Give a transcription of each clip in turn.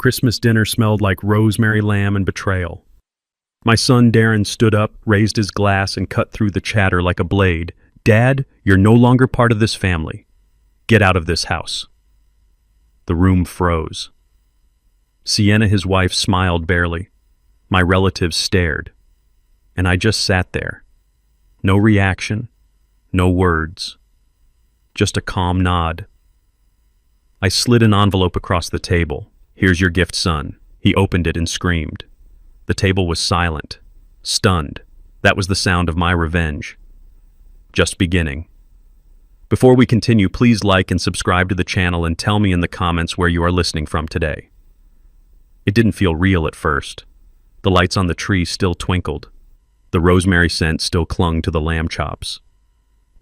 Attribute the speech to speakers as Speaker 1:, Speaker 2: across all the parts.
Speaker 1: Christmas dinner smelled like rosemary, lamb, and betrayal. My son Darren stood up, raised his glass, and cut through the chatter like a blade. "Dad, you're no longer part of this family. Get out of this house." The room froze. Sienna, his wife, smiled barely. My relatives stared. And I just sat there. No reaction, no words. Just a calm nod. I slid an envelope across the table. "Here's your gift, son." He opened it and screamed. The table was silent, stunned. That was the sound of my revenge. Just beginning. Before we continue, please like and subscribe to the channel and tell me in the comments where you are listening from today. It didn't feel real at first. The lights on the tree still twinkled. The rosemary scent still clung to the lamb chops.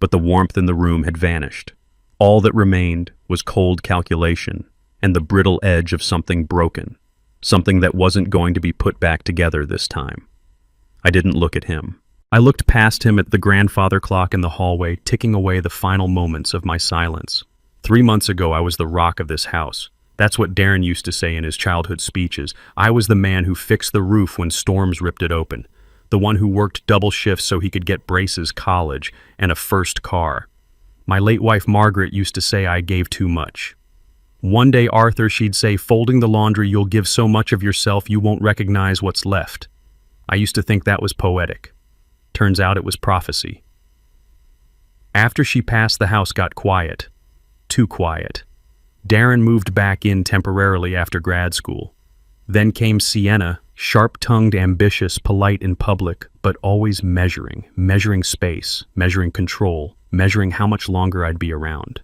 Speaker 1: But the warmth in the room had vanished. All that remained was cold calculation and the brittle edge of something broken, something that wasn't going to be put back together this time. I didn't look at him. I looked past him at the grandfather clock in the hallway, ticking away the final moments of my silence. 3 months ago, I was the rock of this house. That's what Darren used to say in his childhood speeches. I was the man who fixed the roof when storms ripped it open. The one who worked double shifts so he could get braces, college, and a first car. My late wife Margaret used to say I gave too much. One day, Arthur, she'd say, "Folding the laundry, you'll give so much of yourself you won't recognize what's left." I used to think that was poetic. Turns out it was prophecy. After she passed, the house got quiet. Too quiet. Darren moved back in temporarily after grad school. Then came Sienna, sharp-tongued, ambitious, polite in public, but always measuring space, measuring control, measuring how much longer I'd be around.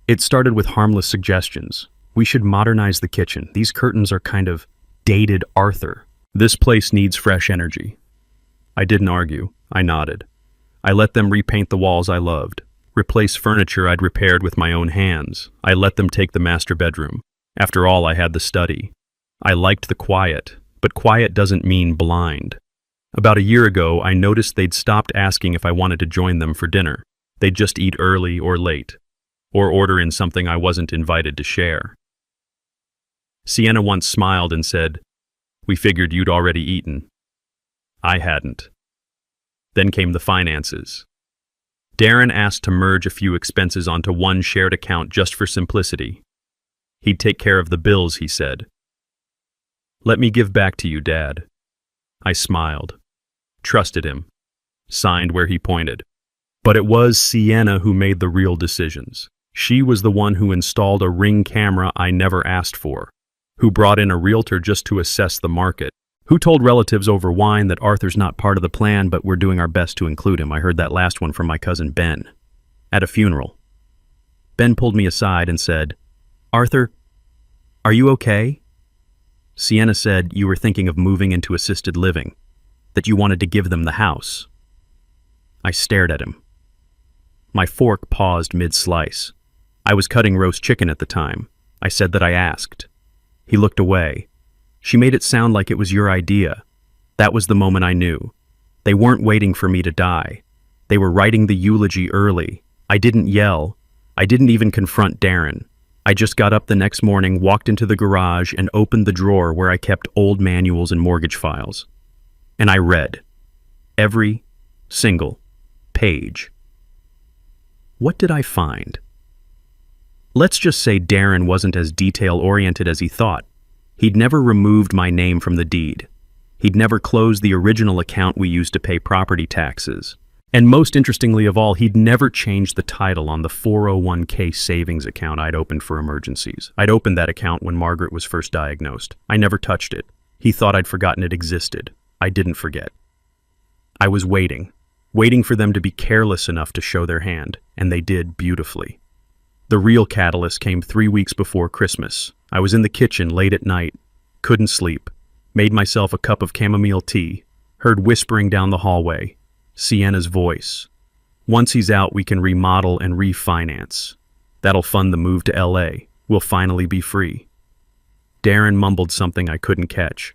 Speaker 1: It started with harmless suggestions. "We should modernize the kitchen. These curtains are kind of dated, Arthur. This place needs fresh energy." I didn't argue. I nodded. I let them repaint the walls I loved, replace furniture I'd repaired with my own hands. I let them take the master bedroom. After all, I had the study. I liked the quiet, but quiet doesn't mean blind. About a year ago, I noticed they'd stopped asking if I wanted to join them for dinner. They'd just eat early or late, or order in something I wasn't invited to share. Sienna once smiled and said, "We figured you'd already eaten." I hadn't. Then came the finances. Darren asked to merge a few expenses onto one shared account just for simplicity. He'd take care of the bills, he said. "Let me give back to you, Dad." I smiled. Trusted him. Signed where he pointed. But it was Sienna who made the real decisions. She was the one who installed a Ring camera I never asked for, who brought in a realtor just to assess the market, who told relatives over wine that Arthur's not part of the plan, but we're doing our best to include him. I heard that last one from my cousin Ben, at a funeral. Ben pulled me aside and said, "Arthur, are you okay?" Sienna said you were thinking of moving into assisted living, that you wanted to give them the house. I stared at him. My fork paused mid-slice. I was cutting roast chicken at the time. I said that I asked. He looked away. "She made it sound like it was your idea." That was the moment I knew. They weren't waiting for me to die. They were writing the eulogy early. I didn't yell. I didn't even confront Darren. I just got up the next morning, walked into the garage, and opened the drawer where I kept old manuals and mortgage files. And I read. Every single page. What did I find? Let's just say Darren wasn't as detail-oriented as he thought. He'd never removed my name from the deed. He'd never closed the original account we used to pay property taxes. And most interestingly of all, he'd never changed the title on the 401k savings account I'd opened for emergencies. I'd opened that account when Margaret was first diagnosed. I never touched it. He thought I'd forgotten it existed. I didn't forget. I was waiting for them to be careless enough to show their hand, and they did beautifully. The real catalyst came 3 weeks before Christmas. I was in the kitchen late at night, couldn't sleep, made myself a cup of chamomile tea, heard whispering down the hallway, Sienna's voice. "Once he's out, we can remodel and refinance. That'll fund the move to LA. We'll finally be free." Darren mumbled something I couldn't catch.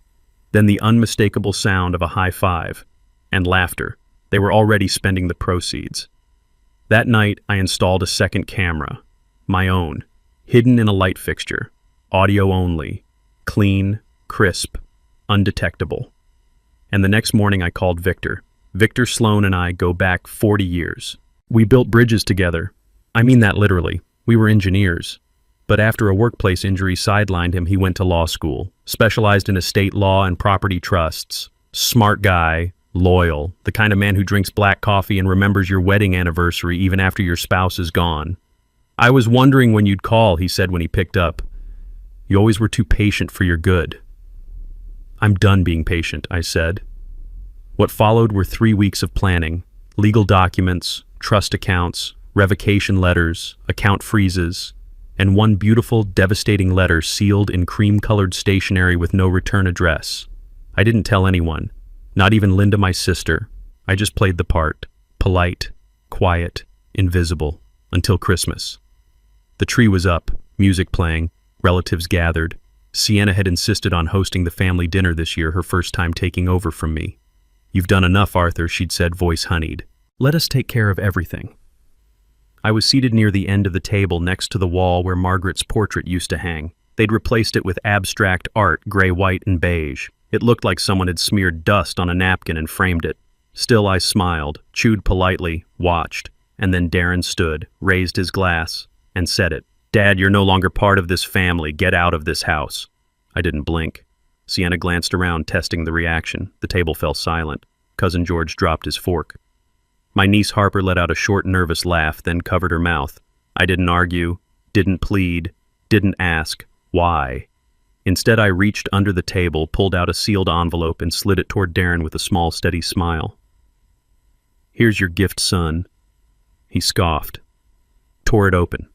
Speaker 1: Then the unmistakable sound of a high five and laughter. They were already spending the proceeds. That night, I installed a second camera, my own, hidden in a light fixture, audio only, clean. clean, crisp, undetectable. And the next morning I called Victor. Victor Sloan and I go back 40 years. We built bridges together. I mean that literally. We were engineers. But after a workplace injury sidelined him, he went to law school, specialized in estate law and property trusts. Smart guy, loyal, the kind of man who drinks black coffee and remembers your wedding anniversary even after your spouse is gone. I was wondering when you'd call, he said when he picked up. You always were too patient for your good. I'm done being patient, I said. What followed were 3 weeks of planning, legal documents, trust accounts, revocation letters, account freezes, and one beautiful, devastating letter sealed in cream-colored stationery with no return address. I didn't tell anyone, not even Linda, my sister. I just played the part, polite, quiet, invisible, until Christmas. The tree was up, music playing, relatives gathered. Sienna had insisted on hosting the family dinner this year, her first time taking over from me. You've done enough, Arthur, she'd said, voice honeyed. Let us take care of everything. I was seated near the end of the table next to the wall where Margaret's portrait used to hang. They'd replaced it with abstract art, gray, white, and beige. It looked like someone had smeared dust on a napkin and framed it. Still, I smiled, chewed politely, watched, and then Darren stood, raised his glass, and said it. Dad, you're no longer part of this family. Get out of this house. I didn't blink. Sienna glanced around, testing the reaction. The table fell silent. Cousin George dropped his fork. My niece Harper let out a short, nervous laugh, then covered her mouth. I didn't argue, didn't plead, didn't ask why. Instead, I reached under the table, pulled out a sealed envelope, and slid it toward Darren with a small, steady smile. Here's your gift, son. He scoffed. Tore it open.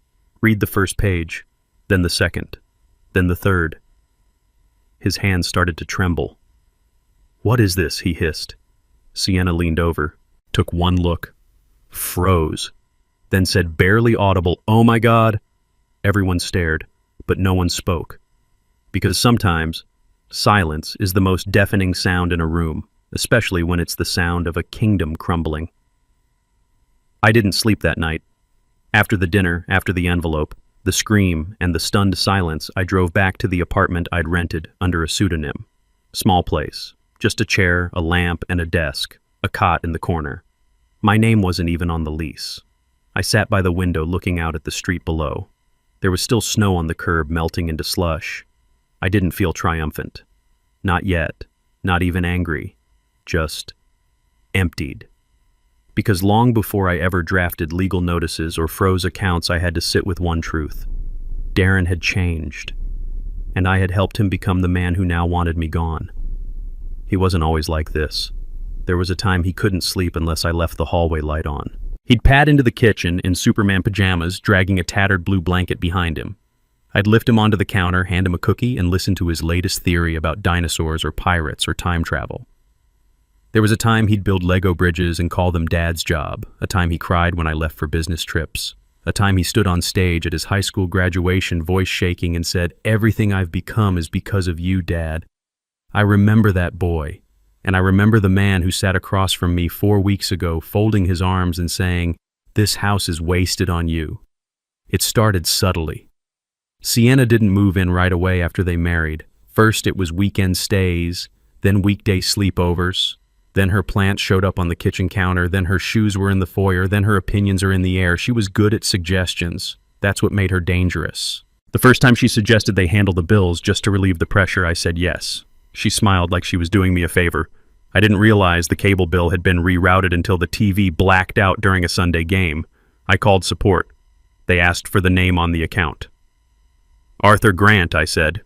Speaker 1: Read the first page, then the second, then the third. His hands started to tremble. What is this? He hissed. Sienna leaned over, took one look, froze, then said barely audible, "Oh my God!" Everyone stared, but no one spoke. Because sometimes, silence is the most deafening sound in a room, especially when it's the sound of a kingdom crumbling. I didn't sleep that night. After the dinner, after the envelope, the scream, and the stunned silence, I drove back to the apartment I'd rented under a pseudonym. Small place, just a chair, a lamp, and a desk, a cot in the corner. My name wasn't even on the lease. I sat by the window looking out at the street below. There was still snow on the curb melting into slush. I didn't feel triumphant. Not yet. Not even angry. Just emptied. Because long before I ever drafted legal notices or froze accounts, I had to sit with one truth. Darren had changed, and I had helped him become the man who now wanted me gone. He wasn't always like this. There was a time he couldn't sleep unless I left the hallway light on. He'd pad into the kitchen in Superman pajamas, dragging a tattered blue blanket behind him. I'd lift him onto the counter, hand him a cookie, and listen to his latest theory about dinosaurs or pirates or time travel. There was a time he'd build Lego bridges and call them Dad's job, a time he cried when I left for business trips, a time he stood on stage at his high school graduation, voice shaking, and said, "Everything I've become is because of you, Dad." I remember that boy, and I remember the man who sat across from me 4 weeks ago, folding his arms and saying, "This house is wasted on you." It started subtly. Sienna didn't move in right away after they married. First it was weekend stays, then weekday sleepovers. Then her plants showed up on the kitchen counter, then her shoes were in the foyer, then her opinions are in the air. She was good at suggestions. That's what made her dangerous. The first time she suggested they handle the bills just to relieve the pressure, I said yes. She smiled like she was doing me a favor. I didn't realize the cable bill had been rerouted until the TV blacked out during a Sunday game. I called support. They asked for the name on the account. "Arthur Grant," I said.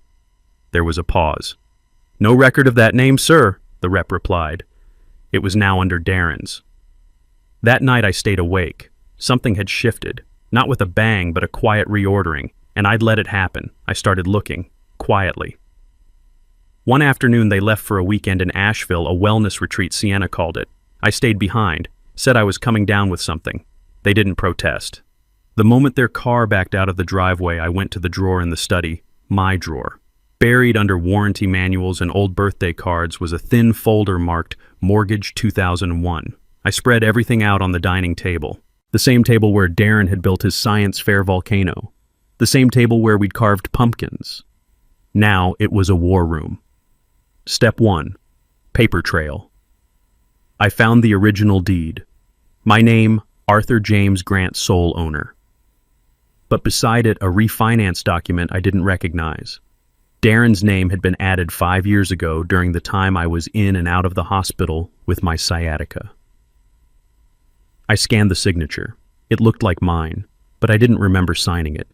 Speaker 1: There was a pause. "No record of that name, sir," the rep replied. It was now under Darren's. That night I stayed awake. Something had shifted, not with a bang, but a quiet reordering, and I'd let it happen. I started looking, quietly. One afternoon they left for a weekend in Asheville, a wellness retreat Sienna called it. I stayed behind, said I was coming down with something. They didn't protest. The moment their car backed out of the driveway, I went to the drawer in the study, my drawer. Buried under warranty manuals and old birthday cards was a thin folder marked Mortgage 2001. I spread everything out on the dining table. The same table where Darren had built his science fair volcano. The same table where we'd carved pumpkins. Now it was a war room. Step 1. Paper trail. I found the original deed. My name, Arthur James Grant, sole owner. But beside it, a refinance document I didn't recognize. Darren's name had been added 5 years ago during the time I was in and out of the hospital with my sciatica. I scanned the signature. It looked like mine, but I didn't remember signing it.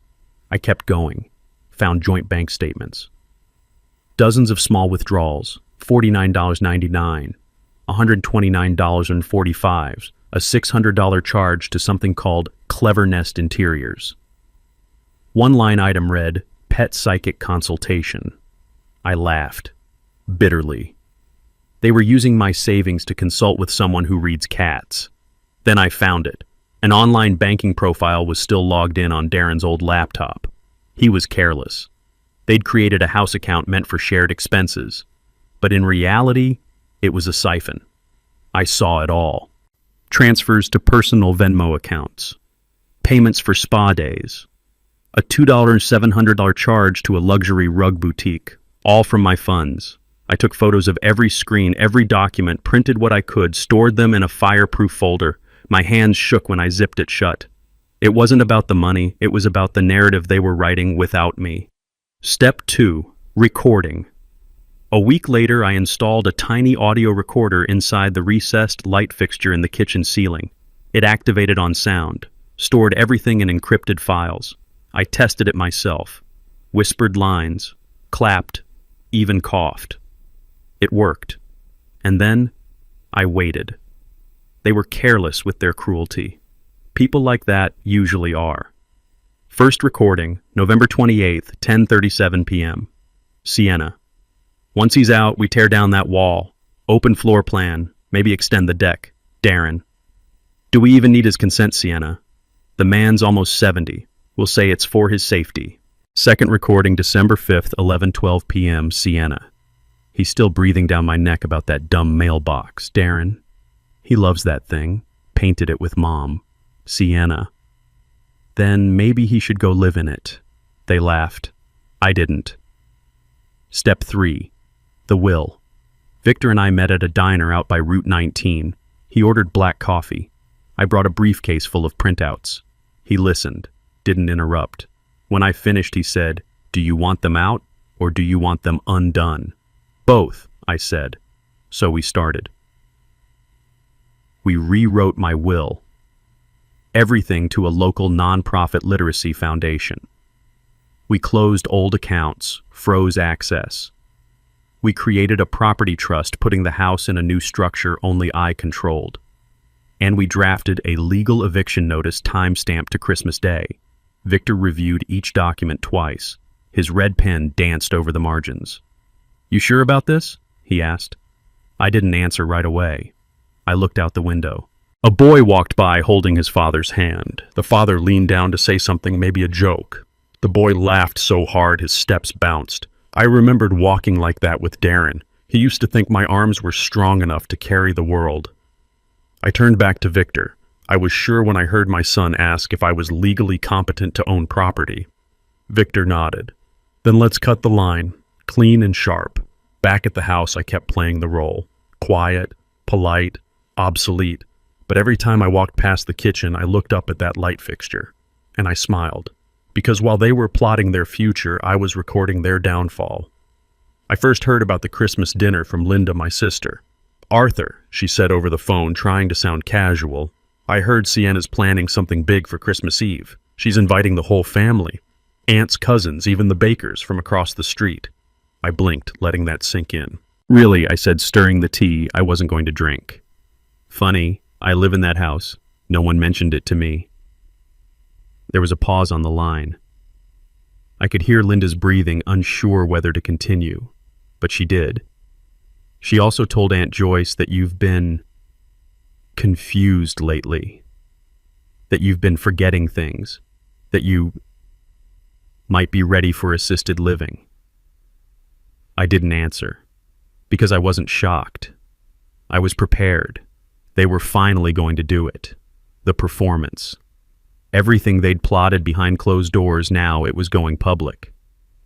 Speaker 1: I kept going, found joint bank statements. Dozens of small withdrawals, $49.99, $129.45, a $600 charge to something called Clever Nest Interiors. One line item read, Pet Psychic Consultation. I laughed, bitterly. They were using my savings to consult with someone who reads cats. Then I found it. An online banking profile was still logged in on Darren's old laptop. He was careless. They'd created a house account meant for shared expenses. But in reality, it was a siphon. I saw it all. Transfers to personal Venmo accounts. Payments for spa days. A $2,700 charge to a luxury rug boutique. All from my funds. I took photos of every screen, every document, printed what I could, stored them in a fireproof folder. My hands shook when I zipped it shut. It wasn't about the money, it was about the narrative they were writing without me. Step 2. Recording. A week later, I installed a tiny audio recorder inside the recessed light fixture in the kitchen ceiling. It activated on sound, stored everything in encrypted files. I tested it myself, whispered lines, clapped, even coughed. It worked. And then I waited. They were careless with their cruelty. People like that usually are. First recording, November 28th, 10:37 p.m. Sienna. Once he's out, we tear down that wall. Open floor plan, maybe extend the deck. Darren. Do we even need his consent, Sienna? The man's almost 70. We'll say it's for his safety. Second recording, December 5th, 11:12 p.m. Sienna. He's still breathing down my neck about that dumb mailbox. Darren. He loves that thing. Painted it with Mom. Sienna. Then maybe he should go live in it. They laughed. I didn't. Step 3. The will. Victor and I met at a diner out by Route 19. He ordered black coffee. I brought a briefcase full of printouts. He listened, didn't interrupt. When I finished, he said, "Do you want them out, or do you want them undone?" "Both," I said. So we started. We rewrote my will. Everything to a local nonprofit literacy foundation. We closed old accounts, froze access. We created a property trust, putting the house in a new structure only I controlled. And we drafted a legal eviction notice time-stamped to Christmas Day. Victor reviewed each document twice. His red pen danced over the margins. "You sure about this?" he asked. I didn't answer right away. I looked out the window. A boy walked by holding his father's hand. The father leaned down to say something, maybe a joke. The boy laughed so hard his steps bounced. I remembered walking like that with Darren. He used to think my arms were strong enough to carry the world. I turned back to Victor. I was sure when I heard my son ask if I was legally competent to own property. Victor nodded. "Then let's cut the line, clean and sharp." Back at the house, I kept playing the role. Quiet, polite, obsolete. But every time I walked past the kitchen, I looked up at that light fixture, and I smiled. Because while they were plotting their future, I was recording their downfall. I first heard about the Christmas dinner from Linda, my sister. "Arthur," she said over the phone, trying to sound casual, "I heard Sienna's planning something big for Christmas Eve. She's inviting the whole family. Aunts, cousins, even the bakers from across the street." I blinked, letting that sink in. "Really," I said, stirring the tea I wasn't going to drink. "Funny, I live in that house. No one mentioned it to me." There was a pause on the line. I could hear Linda's breathing, unsure whether to continue, but she did. She also told Aunt Joyce that you've been confused lately, that you've been forgetting things, that you might be ready for assisted living. I didn't answer, because I wasn't shocked. I was prepared. They were finally going to do it. The performance. Everything they'd plotted behind closed doors, now it was going public.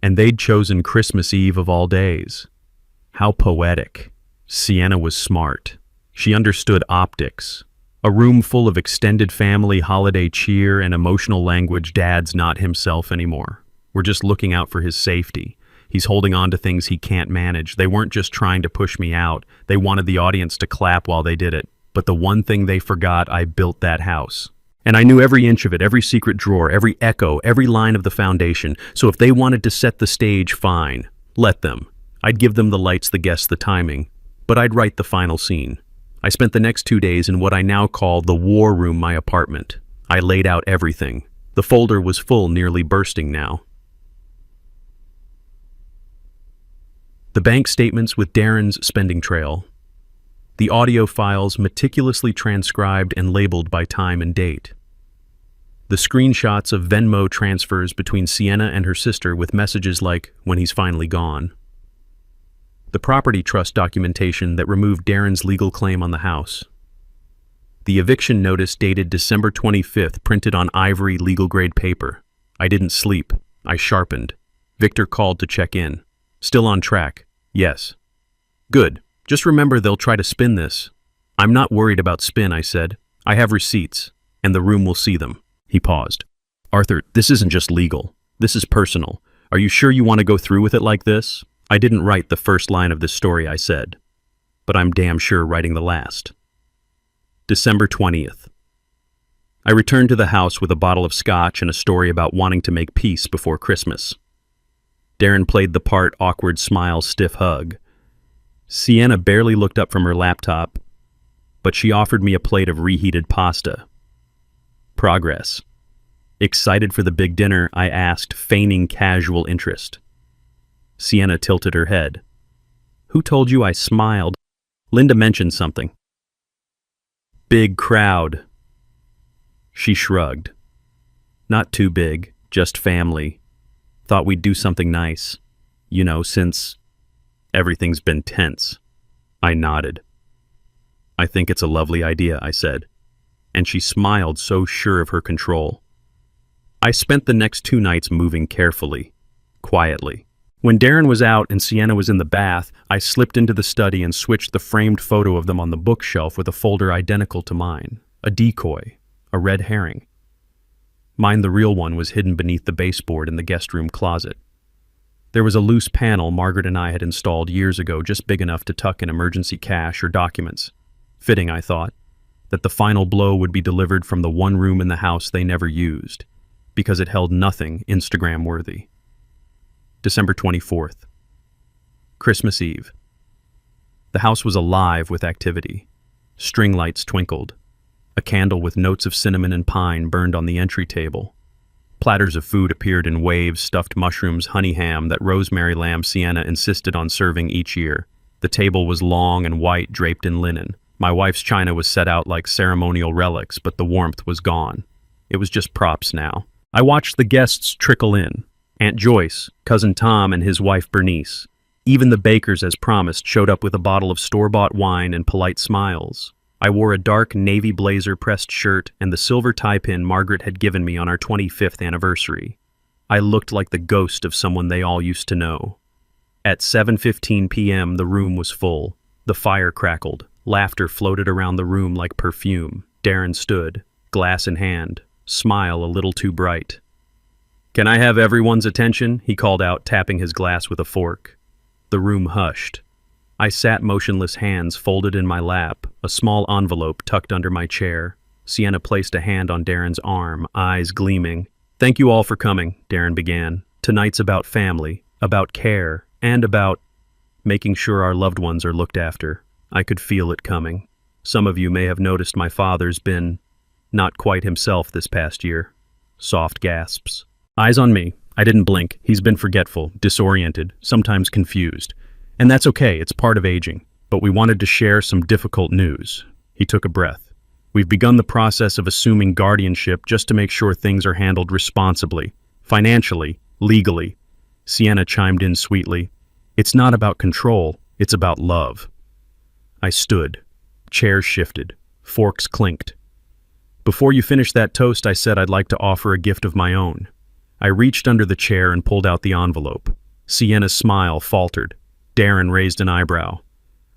Speaker 1: And they'd chosen Christmas Eve of all days. How poetic. Sienna was smart. She understood optics. A room full of extended family, holiday cheer, and emotional language. Dad's not himself anymore. We're just looking out for his safety. He's holding on to things he can't manage. They weren't just trying to push me out. They wanted the audience to clap while they did it. But the one thing they forgot, I built that house. And I knew every inch of it, every secret drawer, every echo, every line of the foundation. So if they wanted to set the stage, fine. Let them. I'd give them the lights, the guests, the timing. But I'd write the final scene. I spent the next 2 days in what I now call the war room, my apartment. I laid out everything. The folder was full, nearly bursting now. The bank statements with Darren's spending trail. The audio files meticulously transcribed and labeled by time and date. The screenshots of Venmo transfers between Sienna and her sister with messages like, "when he's finally gone." The property trust documentation that removed Darren's legal claim on the house. The eviction notice dated December 25th, printed on ivory legal-grade paper. I didn't sleep. I sharpened. Victor called to check in. Still on track. Yes. Good. Just remember they'll try to spin this. I'm not worried about spin, I said. I have receipts, and the room will see them. He paused. Arthur, this isn't just legal. This is personal. Are you sure you want to go through with it like this? I didn't write the first line of this story, I said. But I'm damn sure writing the last. December 20th. I returned to the house with a bottle of scotch and a story about wanting to make peace before Christmas. Darren played the part, awkward smile, stiff hug. Sienna barely looked up from her laptop, but she offered me a plate of reheated pasta. Progress. Excited for the big dinner, I asked, feigning casual interest. Sienna tilted her head. Who told you I smiled? Linda mentioned something. Big crowd. She shrugged. Not too big, just family. Thought we'd do something nice. You know, since everything's been tense. I nodded. I think it's a lovely idea, I said. And she smiled, so sure of her control. I spent the next 2 nights moving carefully, quietly. When Darren was out and Sienna was in the bath, I slipped into the study and switched the framed photo of them on the bookshelf with a folder identical to mine. A decoy, a red herring. Mine, the real one, was hidden beneath the baseboard in the guest room closet. There was a loose panel Margaret and I had installed years ago, just big enough to tuck in emergency cash or documents. Fitting, I thought, that the final blow would be delivered from the one room in the house they never used, because it held nothing Instagram-worthy. December 24th. Christmas Eve. The house was alive with activity. String lights twinkled. A candle with notes of cinnamon and pine burned on the entry table. Platters of food appeared in waves, stuffed mushrooms, honey ham that rosemary lamb Sienna insisted on serving each year. The table was long and white, draped in linen. My wife's china was set out like ceremonial relics, but the warmth was gone. It was just props now. I watched the guests trickle in. Aunt Joyce, Cousin Tom, and his wife Bernice. Even the bakers, as promised, showed up with a bottle of store-bought wine and polite smiles. I wore a dark navy blazer pressed shirt and the silver tie pin Margaret had given me on our 25th anniversary. I looked like the ghost of someone they all used to know. At 7:15 p.m., the room was full. The fire crackled. Laughter floated around the room like perfume. Darren stood, glass in hand, smile a little too bright. "Can I have everyone's attention?" he called out, tapping his glass with a fork. The room hushed. I sat motionless, hands folded in my lap, a small envelope tucked under my chair. Sienna placed a hand on Darren's arm, eyes gleaming. "Thank you all for coming," Darren began. "Tonight's about family, about care, and about making sure our loved ones are looked after." I could feel it coming. Some of you may have noticed my father's been not quite himself this past year. Soft gasps. Eyes on me. I didn't blink. He's been forgetful, disoriented, sometimes confused. And that's okay, it's part of aging. But we wanted to share some difficult news. He took a breath. We've begun the process of assuming guardianship just to make sure things are handled responsibly, financially, legally. Sienna chimed in sweetly. It's not about control, it's about love. I stood. Chairs shifted. Forks clinked. Before you finish that toast, I said I'd like to offer a gift of my own. I reached under the chair and pulled out the envelope. Sienna's smile faltered. Darren raised an eyebrow.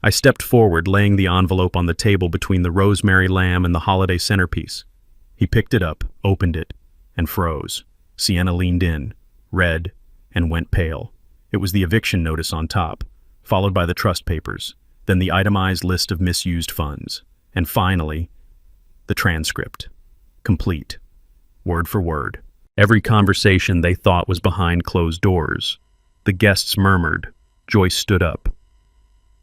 Speaker 1: I stepped forward, laying the envelope on the table between the rosemary lamb and the holiday centerpiece. He picked it up, opened it, and froze. Sienna leaned in, read, and went pale. It was the eviction notice on top, followed by the trust papers, then the itemized list of misused funds, and finally, the transcript. Complete. Word for word. Every conversation they thought was behind closed doors. The guests murmured. Joyce stood up.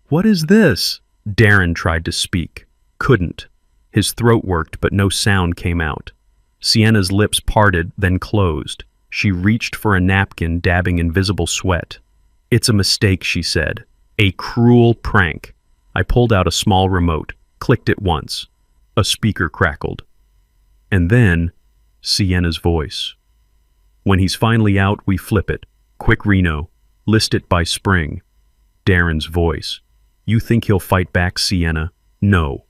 Speaker 1: "What is this?" Darren tried to speak. Couldn't. His throat worked, but no sound came out. Sienna's lips parted, then closed. She reached for a napkin, dabbing invisible sweat. "It's a mistake," she said. "A cruel prank." I pulled out a small remote, clicked it once. A speaker crackled. And then, Sienna's voice. "When he's finally out, we flip it. Quick, Reno. List it by spring." Darren's voice. "You think he'll fight back, Sienna? No.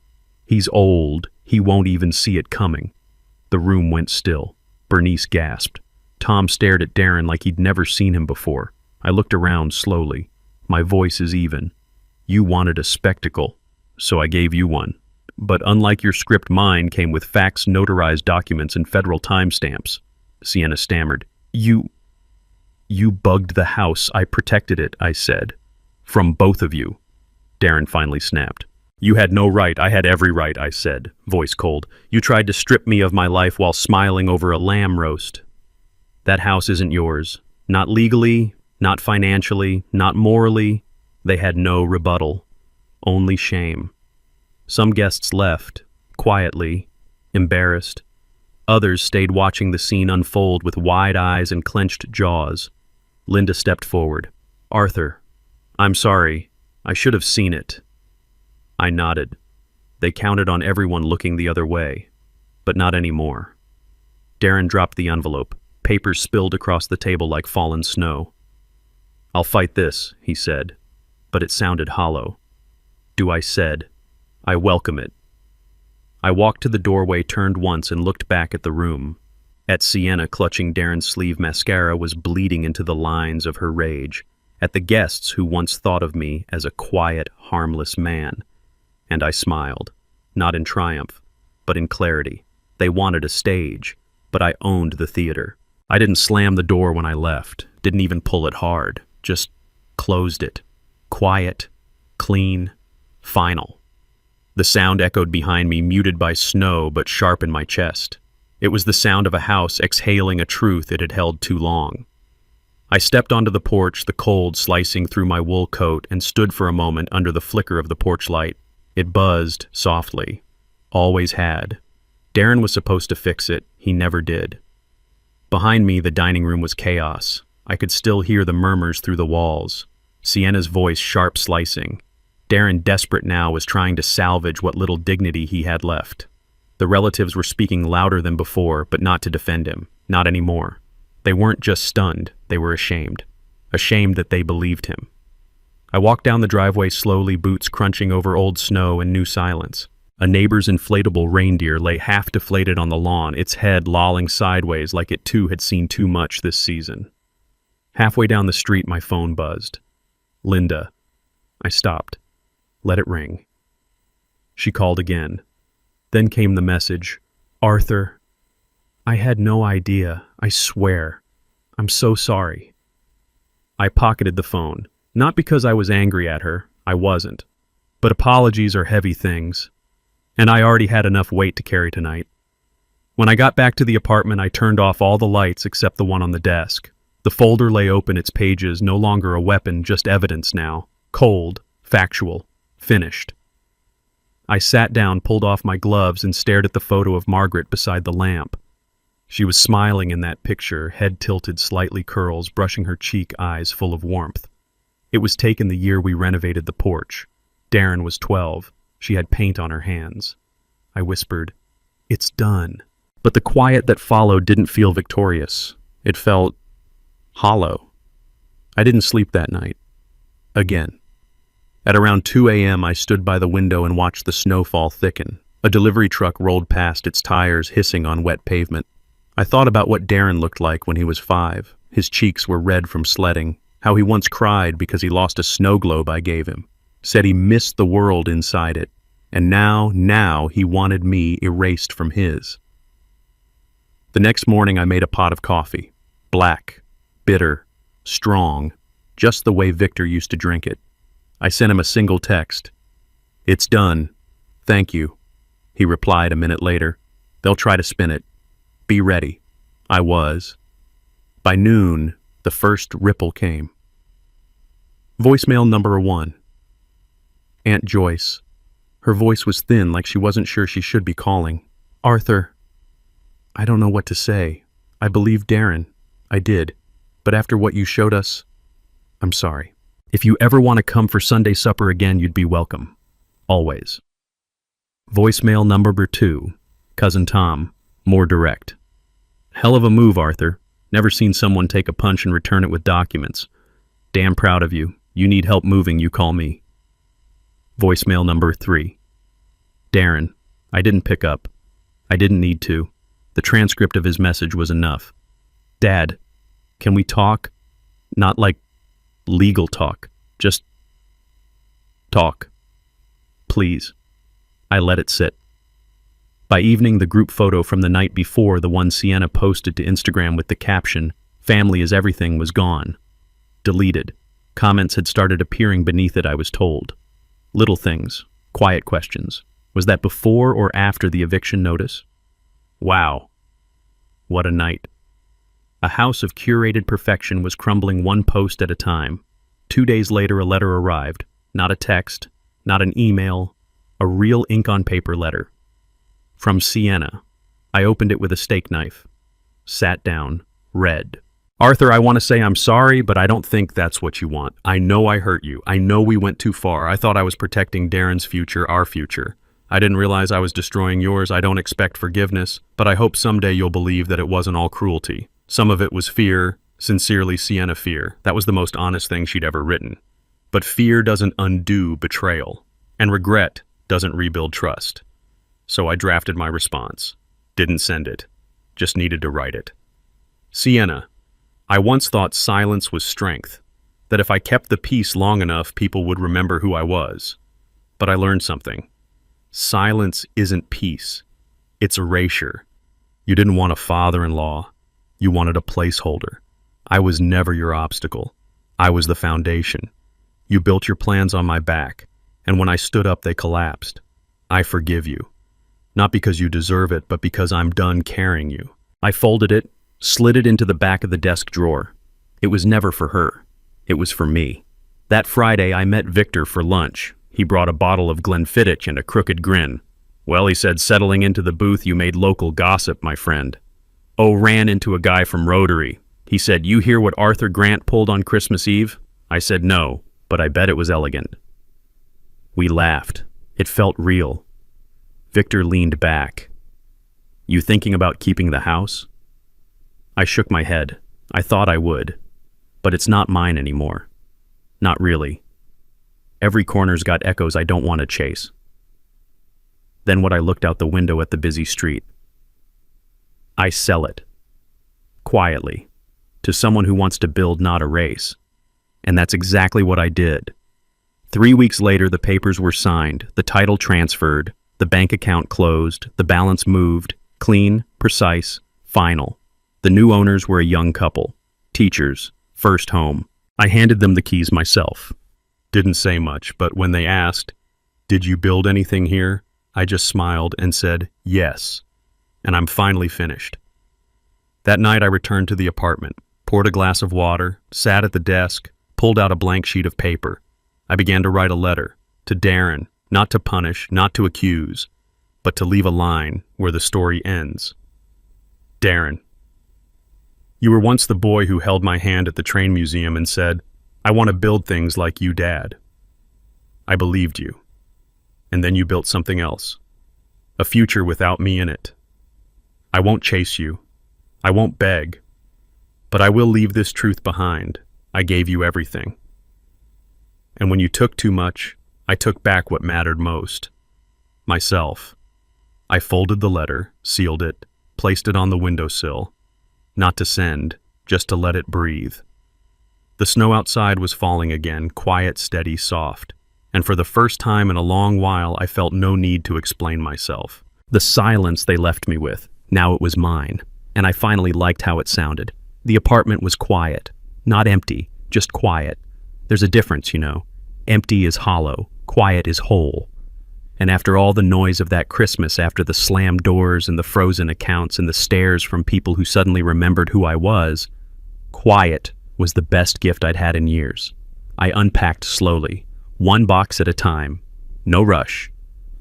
Speaker 1: He's old. He won't even see it coming." The room went still. Bernice gasped. Tom stared at Darren like he'd never seen him before. I looked around slowly. My voice is even. "You wanted a spectacle, so I gave you one. But unlike your script, mine came with fax notarized documents and federal timestamps." Sienna stammered. You bugged the house. I protected it," I said. "From both of you." Darren finally snapped. "You had no right. I had every right," I said, voice cold. "You tried to strip me of my life while smiling over a lamb roast. That house isn't yours. Not legally, not financially, not morally." They had no rebuttal. Only shame. Some guests left, quietly, embarrassed. Others stayed watching the scene unfold with wide eyes and clenched jaws. Linda stepped forward. "Arthur, I'm sorry. I should have seen it." I nodded. They counted on everyone looking the other way, but not anymore. Darren dropped the envelope. Papers spilled across the table like fallen snow. "I'll fight this," he said, but it sounded hollow. I said, "I welcome it." I walked to the doorway, turned once, and looked back at the room. At Sienna, clutching Darren's sleeve, mascara was bleeding into the lines of her rage. At the guests who once thought of me as a quiet, harmless man. And I smiled, not in triumph, but in clarity. They wanted a stage, but I owned the theater. I didn't slam the door when I left, didn't even pull it hard, just closed it. Quiet, clean, final. The sound echoed behind me, muted by snow, but sharp in my chest. It was the sound of a house exhaling a truth it had held too long. I stepped onto the porch, the cold slicing through my wool coat, and stood for a moment under the flicker of the porch light. It buzzed softly. Always had. Darren was supposed to fix it. He never did. Behind me, the dining room was chaos. I could still hear the murmurs through the walls. Sienna's voice sharp slicing. Darren, desperate now, was trying to salvage what little dignity he had left. The relatives were speaking louder than before, but not to defend him. Not anymore. They weren't just stunned, they were ashamed. Ashamed that they believed him. I walked down the driveway slowly, boots crunching over old snow and new silence. A neighbor's inflatable reindeer lay half deflated on the lawn, its head lolling sideways like it too had seen too much this season. Halfway down the street, my phone buzzed. Linda. I stopped. Let it ring. She called again. Then came the message. "Arthur, I had no idea, I swear. I'm so sorry." I pocketed the phone. Not because I was angry at her, I wasn't. But apologies are heavy things. And I already had enough weight to carry tonight. When I got back to the apartment, I turned off all the lights except the one on the desk. The folder lay open, its pages no longer a weapon, just evidence now. Cold, factual, finished. I sat down, pulled off my gloves, and stared at the photo of Margaret beside the lamp. She was smiling in that picture, head tilted, slightly curls, brushing her cheek, eyes full of warmth. It was taken the year we renovated the porch. Darren was 12. She had paint on her hands. I whispered, "It's done." But the quiet that followed didn't feel victorious. It felt hollow. I didn't sleep that night. Again. At around 2 a.m., I stood by the window and watched the snowfall thicken. A delivery truck rolled past, its tires hissing on wet pavement. I thought about what Darren looked like when he was 5. His cheeks were red from sledding, how he once cried because he lost a snow globe I gave him, said he missed the world inside it, and now he wanted me erased from his. The next morning I made a pot of coffee, black, bitter, strong, just the way Victor used to drink it. I sent him a single text. "It's done. Thank you." He replied a minute later. "They'll try to spin it. Be ready." I was. By noon, the first ripple came. Voicemail number 1. Aunt Joyce. Her voice was thin, like she wasn't sure she should be calling. "Arthur, I don't know what to say. I believe Darren. I did. But after what you showed us, I'm sorry. If you ever want to come for Sunday supper again, you'd be welcome. Always." Voicemail number 2. Cousin Tom. More direct. "Hell of a move, Arthur. Never seen someone take a punch and return it with documents. Damn proud of you. You need help moving, you call me." Voicemail number 3. Darren. I didn't pick up. I didn't need to. The transcript of his message was enough. "Dad, can we talk? Not like legal talk. Just talk. Please." I let it sit. By evening, the group photo from the night before, the one Sienna posted to Instagram with the caption, "Family is everything," was gone. Deleted. Comments had started appearing beneath it, I was told. Little things, quiet questions. Was that before or after the eviction notice? Wow. What a night. A house of curated perfection was crumbling one post at a time. 2 days later, a letter arrived. Not a text, not an email, a real ink-on-paper letter. From Sienna. I opened it with a steak knife. Sat down. Read. "Arthur, I want to say I'm sorry, but I don't think that's what you want. I know I hurt you. I know we went too far. I thought I was protecting Darren's future, our future. I didn't realize I was destroying yours. I don't expect forgiveness, but I hope someday you'll believe that it wasn't all cruelty. Some of it was fear. Sincerely, Sienna Fear." That was the most honest thing she'd ever written. But fear doesn't undo betrayal, and regret doesn't rebuild trust. So I drafted my response. Didn't send it. Just needed to write it. "Sienna, I once thought silence was strength, that if I kept the peace long enough, people would remember who I was. But I learned something. Silence isn't peace. It's erasure. You didn't want a father-in-law. You wanted a placeholder. I was never your obstacle. I was the foundation. You built your plans on my back, and when I stood up, they collapsed. I forgive you. Not because you deserve it, but because I'm done carrying you." I folded it, slid it into the back of the desk drawer. It was never for her. It was for me. That Friday, I met Victor for lunch. He brought a bottle of Glenfiddich and a crooked grin. "Well," he said, "settling into the booth, you made local gossip, my friend." "Oh, ran into a guy from Rotary. He said, 'You hear what Arthur Grant pulled on Christmas Eve?' I said no, but I bet it was elegant." We laughed. It felt real. Victor leaned back. "You thinking about keeping the house?" I shook my head. I thought I would. But it's not mine anymore. Not really. Every corner's got echoes I don't want to chase. Then I looked out the window at the busy street. I sell it. Quietly. To someone who wants to build, not erase. And that's exactly what I did. 3 weeks later, the papers were signed, the title transferred, the bank account closed, the balance moved, clean, precise, final. The new owners were a young couple, teachers, first home. I handed them the keys myself. Didn't say much, but when they asked, "Did you build anything here?" I just smiled and said, "Yes." And I'm finally finished. That night I returned to the apartment, poured a glass of water, sat at the desk, pulled out a blank sheet of paper. I began to write a letter, to Darren, not to punish, not to accuse, but to leave a line where the story ends. Darren, you were once the boy who held my hand at the train museum and said, "I want to build things like you, Dad." I believed you. And then you built something else. A future without me in it. I won't chase you. I won't beg. But I will leave this truth behind. I gave you everything. And when you took too much, I took back what mattered most. Myself. I folded the letter, sealed it, placed it on the windowsill. Not to send, just to let it breathe. The snow outside was falling again, quiet, steady, soft. And for the first time in a long while, I felt no need to explain myself. The silence they left me with, now it was mine. And I finally liked how it sounded. The apartment was quiet. Not empty, just quiet. There's a difference, you know. Empty is hollow, quiet is whole. And after all the noise of that Christmas, after the slammed doors and the frozen accounts and the stares from people who suddenly remembered who I was, quiet was the best gift I'd had in years. I unpacked slowly, one box at a time. No rush.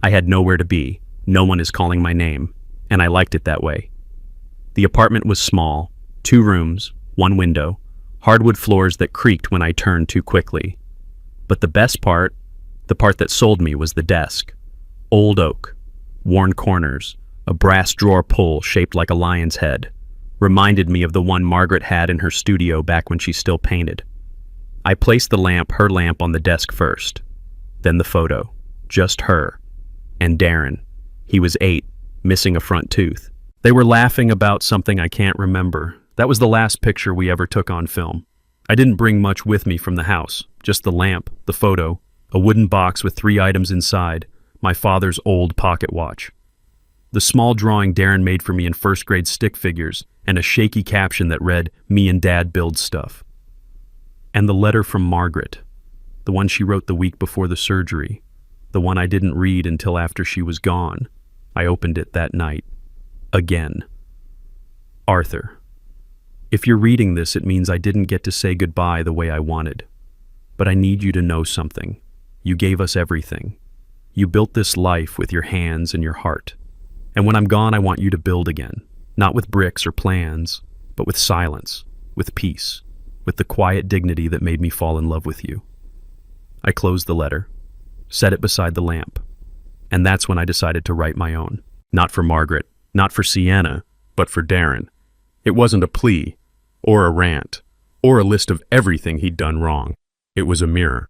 Speaker 1: I had nowhere to be. No one is calling my name. And I liked it that way. The apartment was small, 2 rooms, 1 window, hardwood floors that creaked when I turned too quickly. But the best part, the part that sold me, was the desk. Old oak, worn corners, a brass drawer pull shaped like a lion's head. Reminded me of the one Margaret had in her studio back when she still painted. I placed her lamp on the desk first. Then the photo. Just her. And Darren. He was 8, missing a front tooth. They were laughing about something I can't remember. That was the last picture we ever took on film. I didn't bring much with me from the house. Just the lamp, the photo, a wooden box with 3 items inside, my father's old pocket watch. The small drawing Darren made for me in first-grade stick figures, and a shaky caption that read, "Me and Dad build stuff." And the letter from Margaret, the one she wrote the week before the surgery, the one I didn't read until after she was gone. I opened it that night. Again. Arthur, if you're reading this, it means I didn't get to say goodbye the way I wanted. But I need you to know something. You gave us everything. You built this life with your hands and your heart. And when I'm gone, I want you to build again. Not with bricks or plans, but with silence, with peace, with the quiet dignity that made me fall in love with you. I closed the letter, set it beside the lamp, and that's when I decided to write my own. Not for Margaret, not for Sienna, but for Darren. It wasn't a plea, or a rant, or a list of everything he'd done wrong. It was a mirror.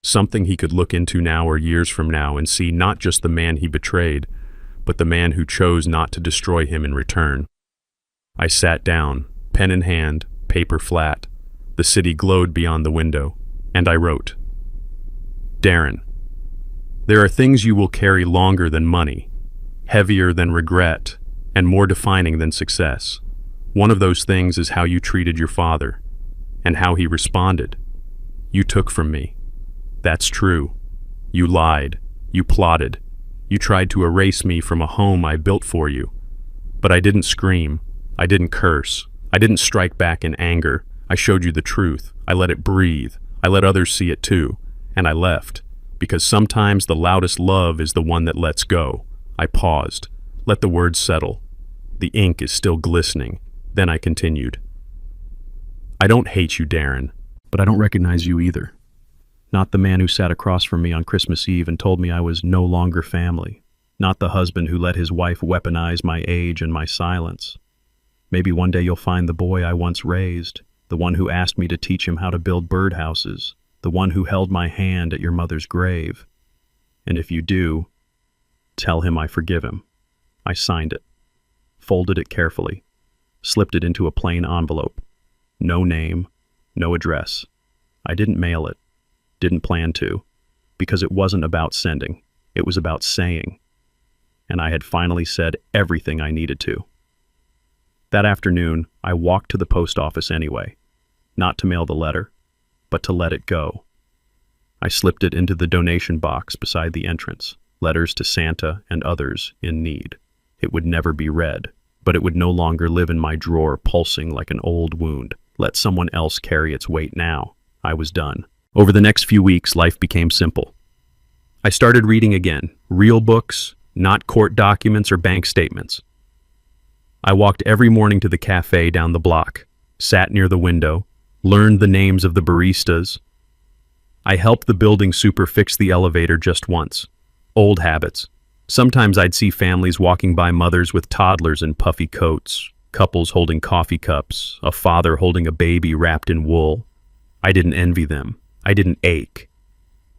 Speaker 1: Something he could look into now or years from now and see not just the man he betrayed, but the man who chose not to destroy him in return. I sat down, pen in hand, paper flat. The city glowed beyond the window, and I wrote, "Darren, there are things you will carry longer than money, heavier than regret, and more defining than success. One of those things is how you treated your father, and how he responded. You took from me. That's true. You lied. You plotted. You tried to erase me from a home I built for you. But I didn't scream. I didn't curse. I didn't strike back in anger. I showed you the truth. I let it breathe. I let others see it too. And I left. Because sometimes the loudest love is the one that lets go. I paused. Let the words settle. The ink is still glistening. Then I continued. I don't hate you, Darren, but I don't recognize you either. Not the man who sat across from me on Christmas Eve and told me I was no longer family. Not the husband who let his wife weaponize my age and my silence. Maybe one day you'll find the boy I once raised, the one who asked me to teach him how to build birdhouses, the one who held my hand at your mother's grave. And if you do, tell him I forgive him. I signed it, folded it carefully, slipped it into a plain envelope. No name, no address. I didn't mail it, didn't plan to, because it wasn't about sending, it was about saying. And I had finally said everything I needed to. That afternoon, I walked to the post office anyway, not to mail the letter, but to let it go. I slipped it into the donation box beside the entrance, letters to Santa and others in need. It would never be read, but it would no longer live in my drawer pulsing like an old wound. Let someone else carry its weight now. I was done. Over the next few weeks, life became simple. I started reading again, real books, not court documents or bank statements. I walked every morning to the cafe down the block, sat near the window, learned the names of the baristas. I helped the building super fix the elevator just once. Old habits. Sometimes I'd see families walking by, mothers with toddlers in puffy coats, couples holding coffee cups, a father holding a baby wrapped in wool. I didn't envy them. I didn't ache,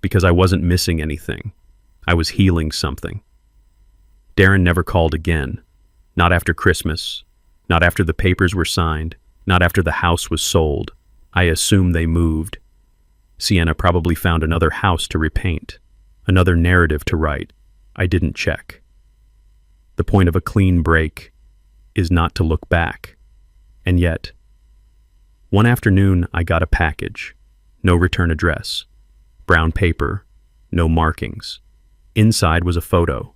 Speaker 1: because I wasn't missing anything. I was healing something. Darren never called again. Not after Christmas. Not after the papers were signed. Not after the house was sold. I assume they moved. Sienna probably found another house to repaint. Another narrative to write. I didn't check. The point of a clean break is not to look back. And yet, one afternoon I got a package. No return address. Brown paper. No markings. Inside was a photo.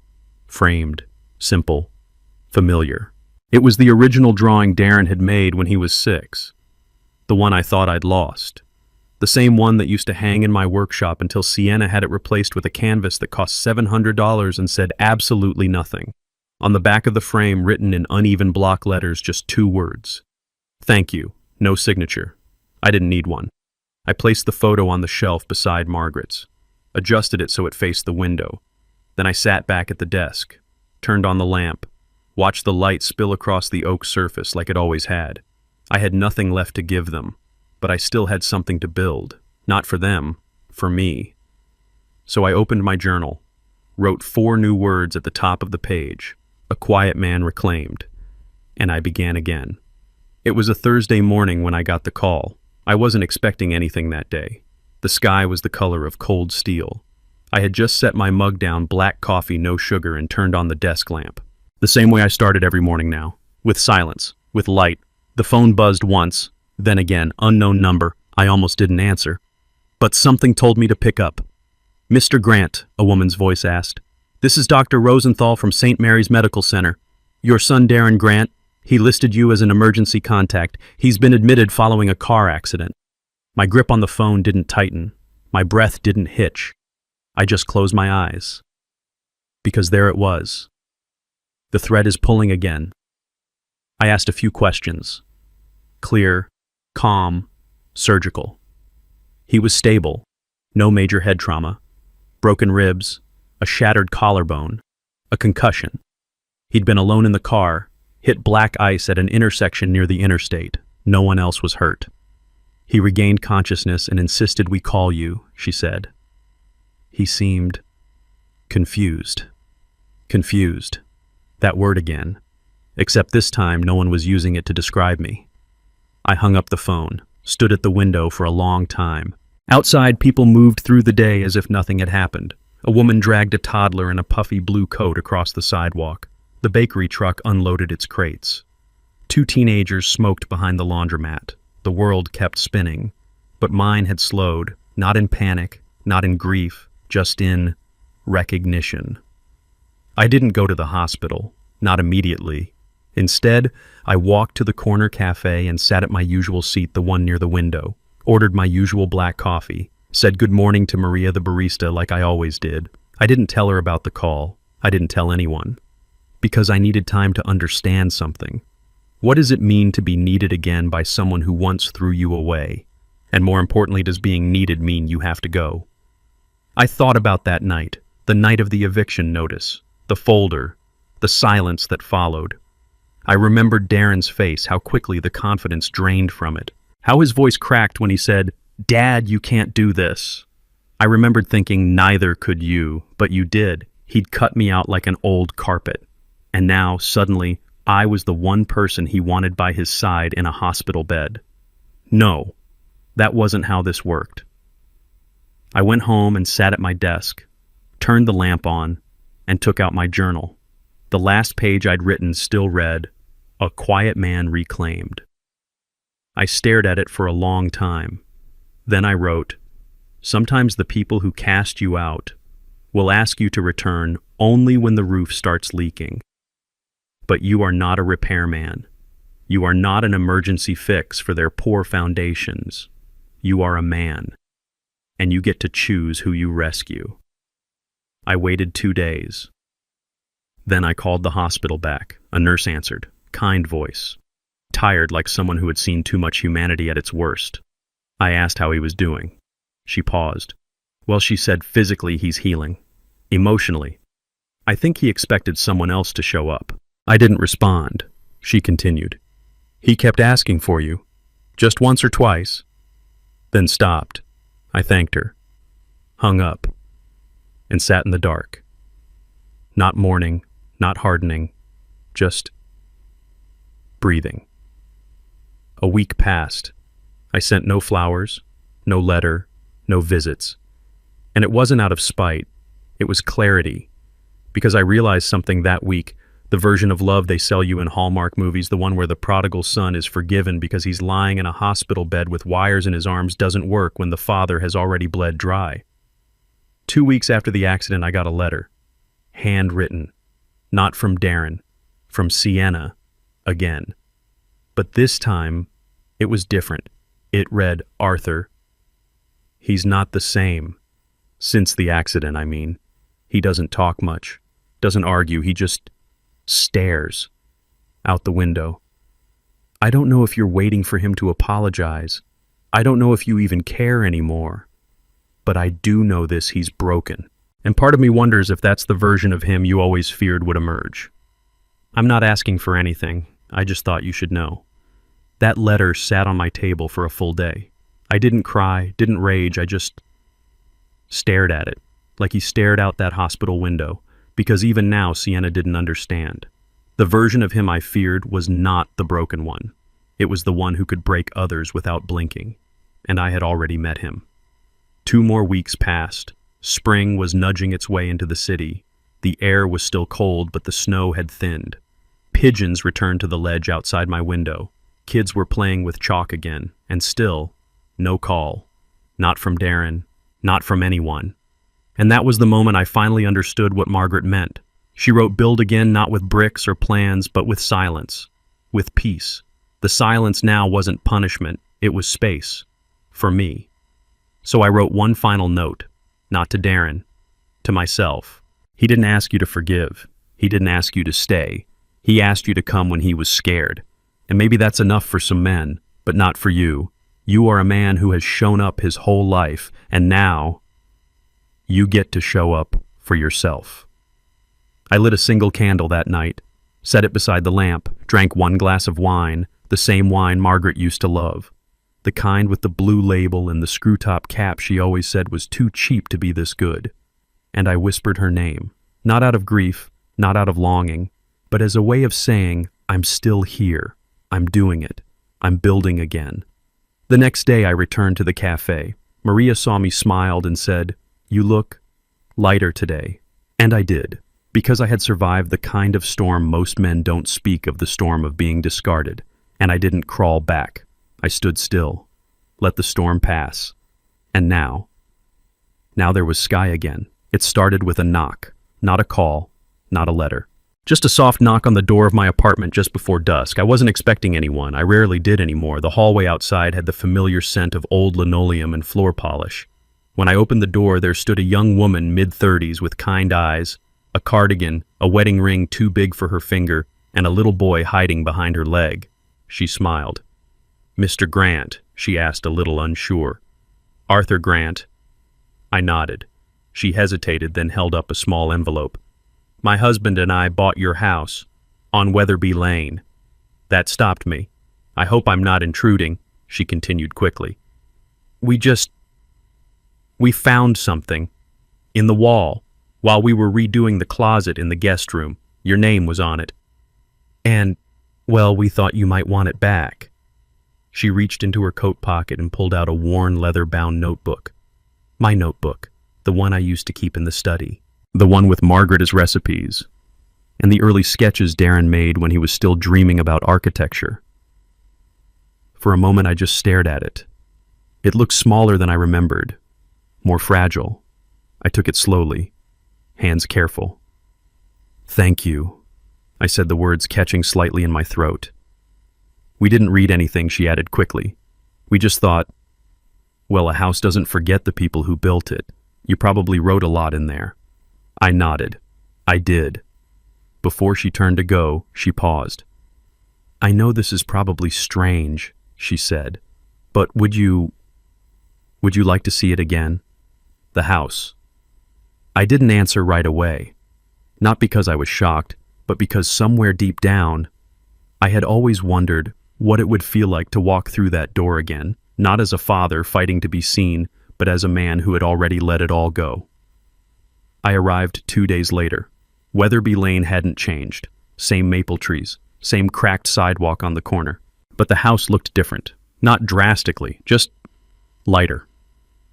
Speaker 1: Framed. Simple. Familiar. It was the original drawing Darren had made when he was 6. The one I thought I'd lost. The same one that used to hang in my workshop until Sienna had it replaced with a canvas that cost $700 and said absolutely nothing. On the back of the frame, written in uneven block letters, just 2 words. Thank you. No signature. I didn't need one. I placed the photo on the shelf beside Margaret's, adjusted it so it faced the window. Then I sat back at the desk, turned on the lamp, watched the light spill across the oak surface like it always had. I had nothing left to give them, but I still had something to build. Not for them, for me. So I opened my journal, wrote 4 new words at the top of the page, a quiet man reclaimed, and I began again. It was a Thursday morning when I got the call. I wasn't expecting anything that day. The sky was the color of cold steel. I had just set my mug down, black coffee, no sugar, and turned on the desk lamp. The same way I started every morning now, with silence, with light. The phone buzzed once, then again, unknown number. I almost didn't answer. But something told me to pick up. "Mr. Grant," a woman's voice asked. "This is Dr. Rosenthal from St. Mary's Medical Center. Your son Darren Grant, he listed you as an emergency contact. He's been admitted following a car accident." My grip on the phone didn't tighten. My breath didn't hitch. I just closed my eyes. Because there it was. The thread is pulling again. I asked a few questions. Clear, calm, surgical. He was stable. No major head trauma. Broken ribs, a shattered collarbone, a concussion. He'd been alone in the car, hit black ice at an intersection near the interstate. No one else was hurt. "He regained consciousness and insisted we call you," she said. He seemed confused. Confused. That word again. Except this time no one was using it to describe me. I hung up the phone, stood at the window for a long time. Outside, people moved through the day as if nothing had happened. A woman dragged a toddler in a puffy blue coat across the sidewalk. The bakery truck unloaded its crates. 2 teenagers smoked behind the laundromat. The world kept spinning. But mine had slowed, not in panic, not in grief, just in recognition. I didn't go to the hospital, not immediately. Instead, I walked to the corner cafe and sat at my usual seat, the one near the window, ordered my usual black coffee, said good morning to Maria the barista like I always did. I didn't tell her about the call. I didn't tell anyone. Because I needed time to understand something. What does it mean to be needed again by someone who once threw you away? And more importantly, does being needed mean you have to go? I thought about that night, the night of the eviction notice, the folder, the silence that followed. I remembered Darren's face, how quickly the confidence drained from it, how his voice cracked when he said, "Dad, you can't do this." I remembered thinking, neither could you, but you did. He'd cut me out like an old carpet. And now, suddenly, I was the one person he wanted by his side in a hospital bed. No, that wasn't how this worked. I went home and sat at my desk, turned the lamp on, and took out my journal. The last page I'd written still read, "A quiet man reclaimed." I stared at it for a long time. Then I wrote, "Sometimes the people who cast you out will ask you to return only when the roof starts leaking. But you are not a repairman. You are not an emergency fix for their poor foundations. You are a man, and you get to choose who you rescue." I waited 2 days. Then I called the hospital back. A nurse answered, kind voice, tired like someone who had seen too much humanity at its worst. I asked how he was doing. She paused. "Well," she said, "physically he's healing. Emotionally, I think he expected someone else to show up." I didn't respond. She continued, "He kept asking for you, just once or twice." Then stopped. I thanked her, hung up, and sat in the dark. Not mourning, not hardening, just breathing. A week passed. I sent no flowers, no letter, no visits. And it wasn't out of spite. It was clarity. Because I realized something that week. The version of love they sell you in Hallmark movies, the one where the prodigal son is forgiven because he's lying in a hospital bed with wires in his arms, doesn't work when the father has already bled dry. 2 weeks after the accident, I got a letter. Handwritten. Not from Darren. From Sienna. Again. But this time, it was different. It read, Arthur. He's not the same. Since the accident, I mean. He doesn't talk much. Doesn't argue. He just stares out the window. I don't know if you're waiting for him to apologize. I don't know if you even care anymore. But I do know this, he's broken. And part of me wonders if that's the version of him you always feared would emerge. I'm not asking for anything. I just thought you should know. That letter sat on my table for a full day. I didn't cry, didn't rage, I just stared at it, like he stared out that hospital window. Because even now, Sienna didn't understand. The version of him I feared was not the broken one. It was the one who could break others without blinking. And I had already met him. 2 more weeks passed. Spring was nudging its way into the city. The air was still cold, but the snow had thinned. Pigeons returned to the ledge outside my window. Kids were playing with chalk again. And still, no call. Not from Darren. Not from anyone. And that was the moment I finally understood what Margaret meant. She wrote build again not with bricks or plans, but with silence. With peace. The silence now wasn't punishment, it was space. For me. So I wrote one final note. Not to Darren. To myself. He didn't ask you to forgive. He didn't ask you to stay. He asked you to come when he was scared. And maybe that's enough for some men, but not for you. You are a man who has shown up his whole life, and now you get to show up for yourself. I lit a single candle that night, set it beside the lamp, drank 1 glass of wine, the same wine Margaret used to love. The kind with the blue label and the screw-top cap she always said was too cheap to be this good. And I whispered her name, not out of grief, not out of longing, but as a way of saying, I'm still here. I'm doing it. I'm building again. The next day I returned to the cafe. Maria saw me, smiled, and said, You look lighter today. And I did, because I had survived the kind of storm most men don't speak of, the storm of being discarded. And I didn't crawl back. I stood still, let the storm pass. And now there was sky again. It started with a knock, not a call, not a letter. Just a soft knock on the door of my apartment just before dusk. I wasn't expecting anyone. I rarely did anymore. The hallway outside had the familiar scent of old linoleum and floor polish. When I opened the door, there stood a young woman, mid-30s, with kind eyes, a cardigan, a wedding ring too big for her finger, and a little boy hiding behind her leg. She smiled. Mr. Grant, she asked, a little unsure. Arthur Grant. I nodded. She hesitated, then held up a small envelope. My husband and I bought your house on Weatherby Lane. That stopped me. I hope I'm not intruding, she continued quickly. We found something in the wall while we were redoing the closet in the guest room. Your name was on it. And, well, we thought you might want it back. She reached into her coat pocket and pulled out a worn leather-bound notebook. My notebook, the one I used to keep in the study. The one with Margaret's recipes, and the early sketches Darren made when he was still dreaming about architecture. For a moment I just stared at it. It looked smaller than I remembered, more fragile. I took it slowly, hands careful. Thank you, I said, the words catching slightly in my throat. We didn't read anything, she added quickly. We just thought, well, a house doesn't forget the people who built it. You probably wrote a lot in there. I nodded. I did. Before she turned to go, she paused. I know this is probably strange, she said, but would you like to see it again? The house. I didn't answer right away. Not because I was shocked, but because somewhere deep down, I had always wondered what it would feel like to walk through that door again, not as a father fighting to be seen, but as a man who had already let it all go. I arrived 2 days later. Weatherby Lane hadn't changed. Same maple trees, same cracked sidewalk on the corner. But the house looked different. Not drastically, just lighter.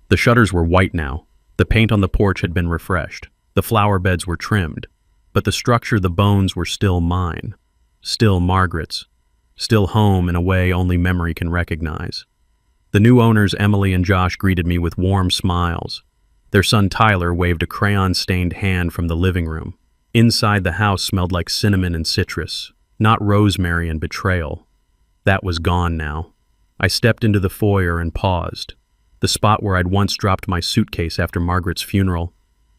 Speaker 1: The shutters were white now. The paint on the porch had been refreshed. The flower beds were trimmed. But the structure, the bones were still mine. Still Margaret's. Still home in a way only memory can recognize. The new owners, Emily and Josh, greeted me with warm smiles. Their son Tyler waved a crayon-stained hand from the living room. Inside, the house smelled like cinnamon and citrus, not rosemary and betrayal. That was gone now. I stepped into the foyer and paused. The spot where I'd once dropped my suitcase after Margaret's funeral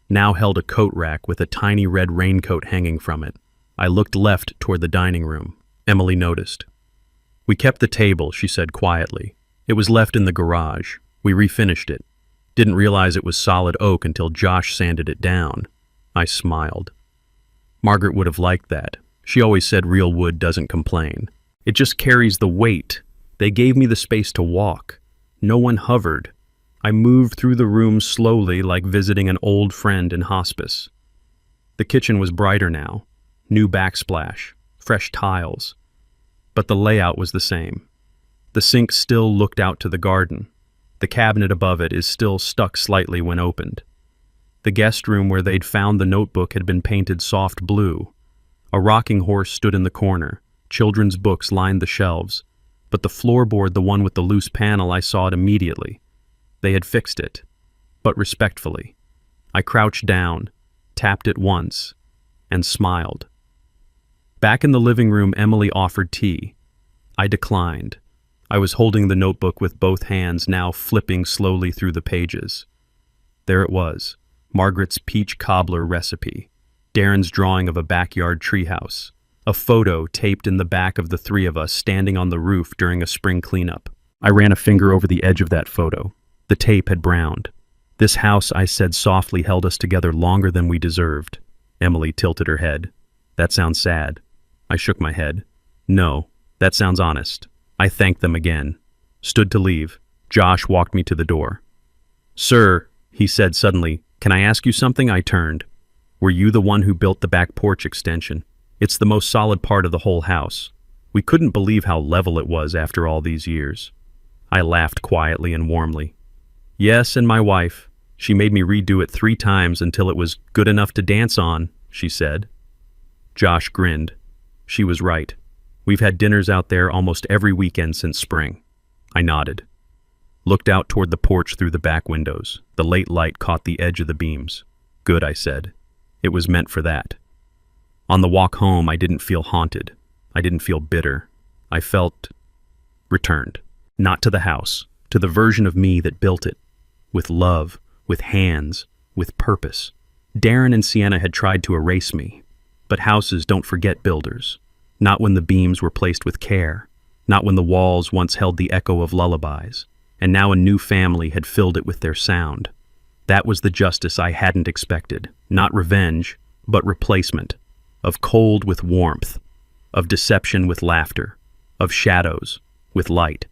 Speaker 1: now held a coat rack with a tiny red raincoat hanging from it. I looked left toward the dining room. Emily noticed. "We kept the table," she said quietly. "It was left in the garage. We refinished it. Didn't realize it was solid oak until Josh sanded it down." I smiled. Margaret would have liked that. She always said real wood doesn't complain. It just carries the weight. They gave me the space to walk. No one hovered. I moved through the room slowly, like visiting an old friend in hospice. The kitchen was brighter now. New backsplash, fresh tiles. But the layout was the same. The sink still looked out to the garden. The cabinet above it is still stuck slightly when opened. The guest room where they'd found the notebook had been painted soft blue. A rocking horse stood in the corner. Children's books lined the shelves. But the floorboard, the one with the loose panel, I saw it immediately. They had fixed it, but respectfully. I crouched down, tapped it once, and smiled. Back in the living room, Emily offered tea. I declined. I was holding the notebook with both hands, now flipping slowly through the pages. There it was, Margaret's peach cobbler recipe, Darren's drawing of a backyard treehouse, a photo taped in the back of the three of us standing on the roof during a spring cleanup. I ran a finger over the edge of that photo. The tape had browned. "This house," I said softly, "held us together longer than we deserved." Emily tilted her head. "That sounds sad." I shook my head. "No, that sounds honest." I thanked them again. Stood to leave. Josh walked me to the door. "Sir," he said suddenly, "can I ask you something?" I turned. "Were you the one who built the back porch extension? It's the most solid part of the whole house." We couldn't believe how level it was after all these years. I laughed quietly and warmly. "Yes, and my wife. She made me redo it 3 times until it was good enough to dance on," she said. Josh grinned. She was right. We've had dinners out there almost every weekend since spring. I nodded. Looked out toward the porch through the back windows. The late light caught the edge of the beams. "Good," I said. "It was meant for that." On the walk home, I didn't feel haunted. I didn't feel bitter. I felt returned. Not to the house, to the version of me that built it. With love, with hands, with purpose. Darren and Sienna had tried to erase me. But houses don't forget builders. Not when the beams were placed with care. Not when the walls once held the echo of lullabies. And now a new family had filled it with their sound. That was the justice I hadn't expected. Not revenge, but replacement. Of cold with warmth. Of deception with laughter. Of shadows with light.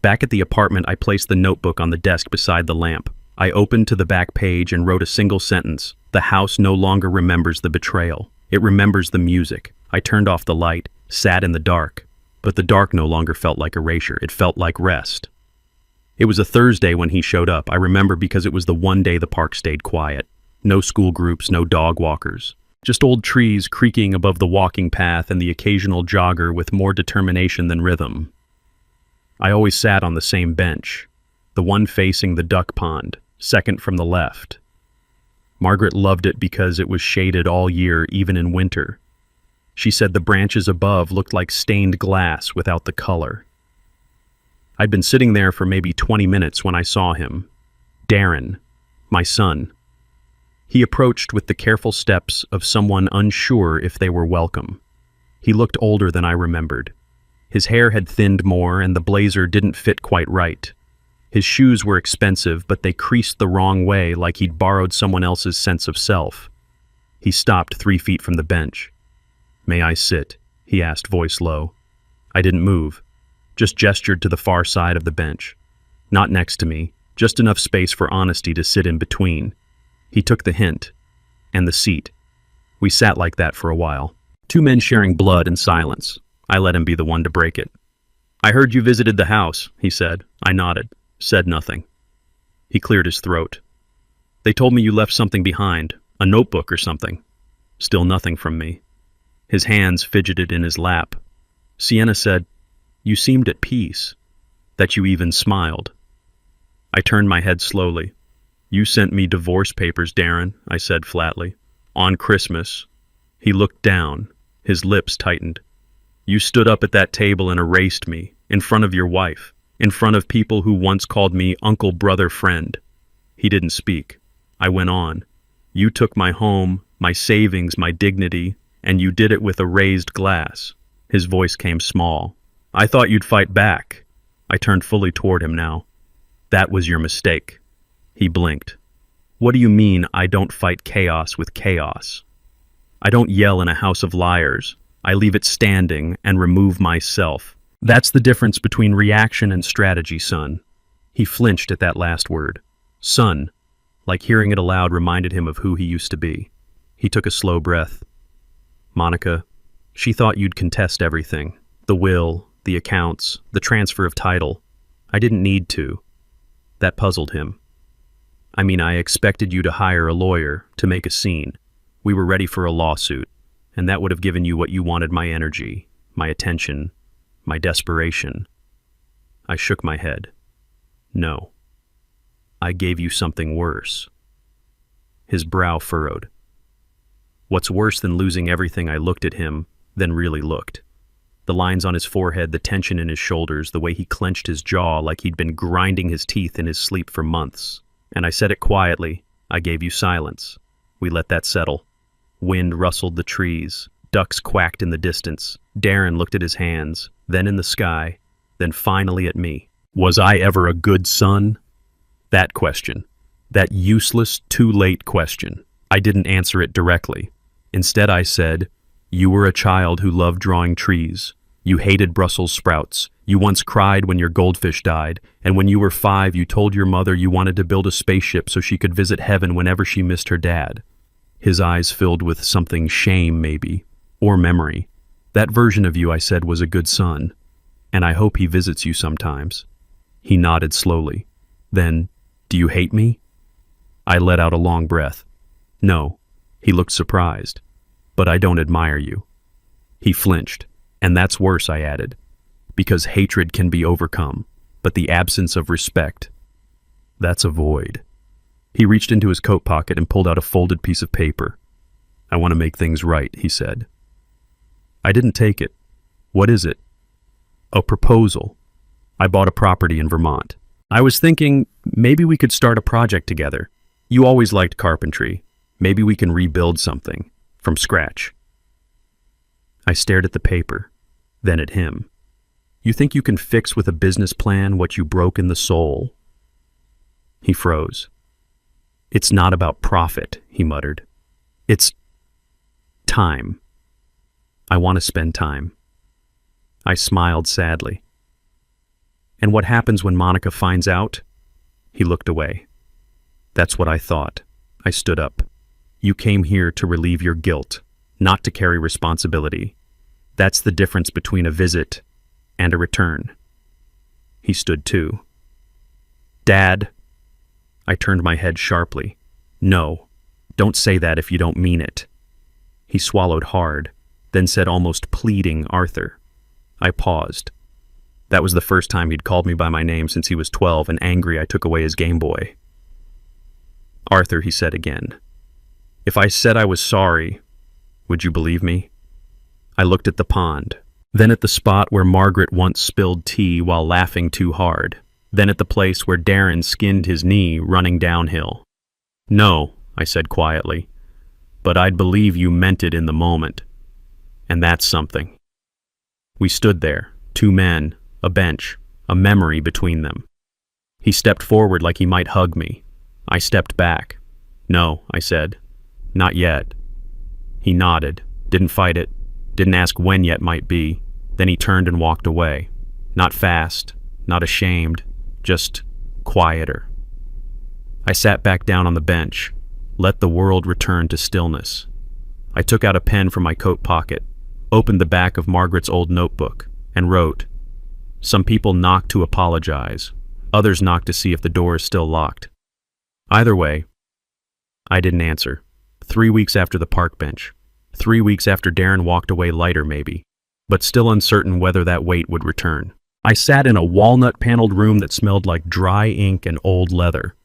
Speaker 1: Back at the apartment, I placed the notebook on the desk beside the lamp. I opened to the back page and wrote a single sentence. "The house no longer remembers the betrayal. It remembers the music." I turned off the light, sat in the dark. But the dark no longer felt like erasure. It felt like rest. It was a Thursday when he showed up. I remember because it was the one day the park stayed quiet. No school groups, no dog walkers. Just old trees creaking above the walking path and the occasional jogger with more determination than rhythm. I always sat on the same bench, the one facing the duck pond, second from the left. Margaret loved it because it was shaded all year, even in winter. She said the branches above looked like stained glass without the color. I'd been sitting there for maybe 20 minutes when I saw him. Darren, my son. He approached with the careful steps of someone unsure if they were welcome. He looked older than I remembered. His hair had thinned more, and the blazer didn't fit quite right. His shoes were expensive, but they creased the wrong way, like he'd borrowed someone else's sense of self. He stopped 3 feet from the bench. "May I sit?" he asked, voice low. I didn't move, just gestured to the far side of the bench. Not next to me, just enough space for honesty to sit in between. He took the hint, and the seat. We sat like that for a while. 2 men sharing blood and silence. I let him be the one to break it. I heard you visited the house, he said. I nodded, said nothing. He cleared his throat. They told me you left something behind, a notebook or something. Still nothing from me. His hands fidgeted in his lap. Sienna said, you seemed at peace, that you even smiled. I turned my head slowly. You sent me divorce papers, Darren, I said flatly. On Christmas. He looked down. His lips tightened. You stood up at that table and erased me, in front of your wife, in front of people who once called me uncle, brother, friend. He didn't speak. I went on. You took my home, my savings, my dignity, and you did it with a raised glass. His voice came small. I thought you'd fight back. I turned fully toward him now. That was your mistake. He blinked. What do you mean I don't fight chaos with chaos? I don't yell in a house of liars. I leave it standing and remove myself. That's the difference between reaction and strategy, son. He flinched at that last word. Son, like hearing it aloud reminded him of who he used to be. He took a slow breath. Monica, she thought you'd contest everything. The will, the accounts, the transfer of title. I didn't need to. That puzzled him. I mean, I expected you to hire a lawyer to make a scene. We were ready for a lawsuit, and that would have given you what you wanted, my energy, my attention, my desperation. I shook my head. No. I gave you something worse. His brow furrowed. What's worse than losing everything? I looked at him, then really looked. The lines on his forehead, the tension in his shoulders, the way he clenched his jaw like he'd been grinding his teeth in his sleep for months. And I said it quietly. I gave you silence. We let that settle. Wind rustled the trees. Ducks quacked in the distance. Darren looked at his hands, then in the sky, then finally at me. Was I ever a good son? That question. That useless, too late question. I didn't answer it directly. Instead I said, you were a child who loved drawing trees. You hated Brussels sprouts. You once cried when your goldfish died, and when you were 5 you told your mother you wanted to build a spaceship so she could visit heaven whenever she missed her dad. His eyes filled with something, shame maybe, or memory. That version of you, I said, was a good son, and I hope he visits you sometimes. He nodded slowly. Then, do you hate me? I let out a long breath. No. He looked surprised. But I don't admire you. He flinched. And that's worse, I added, because hatred can be overcome, but the absence of respect, that's a void. He reached into his coat pocket and pulled out a folded piece of paper. I want to make things right, he said. I didn't take it. What is it? A proposal. I bought a property in Vermont. I was thinking maybe we could start a project together. You always liked carpentry. Maybe we can rebuild something from scratch. I stared at the paper, then at him. You think you can fix with a business plan what you broke in the soul? He froze. It's not about profit, he muttered. It's time. I want to spend time. I smiled sadly. And what happens when Monica finds out? He looked away. That's what I thought. I stood up. You came here to relieve your guilt, not to carry responsibility. That's the difference between a visit and a return. He stood too. Dad. I turned my head sharply. No, don't say that if you don't mean it. He swallowed hard, then said almost pleading, Arthur. I paused. That was the first time he'd called me by my name since he was 12, and angry I took away his Game Boy. Arthur, he said again. If I said I was sorry, would you believe me? I looked at the pond, then at the spot where Margaret once spilled tea while laughing too hard, then at the place where Darren skinned his knee running downhill. No, I said quietly, but I'd believe you meant it in the moment. And that's something. We stood there, 2 men, a bench, a memory between them. He stepped forward like he might hug me. I stepped back. No, I said. Not yet. He nodded, didn't fight it, didn't ask when yet might be. Then he turned and walked away. Not fast, not ashamed, just quieter. I sat back down on the bench, let the world return to stillness. I took out a pen from my coat pocket, opened the back of Margaret's old notebook, and wrote, "Some people knock to apologize. Others knock to see if the door is still locked." Either way, I didn't answer. 3 weeks after the park bench. 3 weeks after Darren walked away lighter, maybe, but still uncertain whether that weight would return. I sat in a walnut-paneled room that smelled like dry ink and old leather.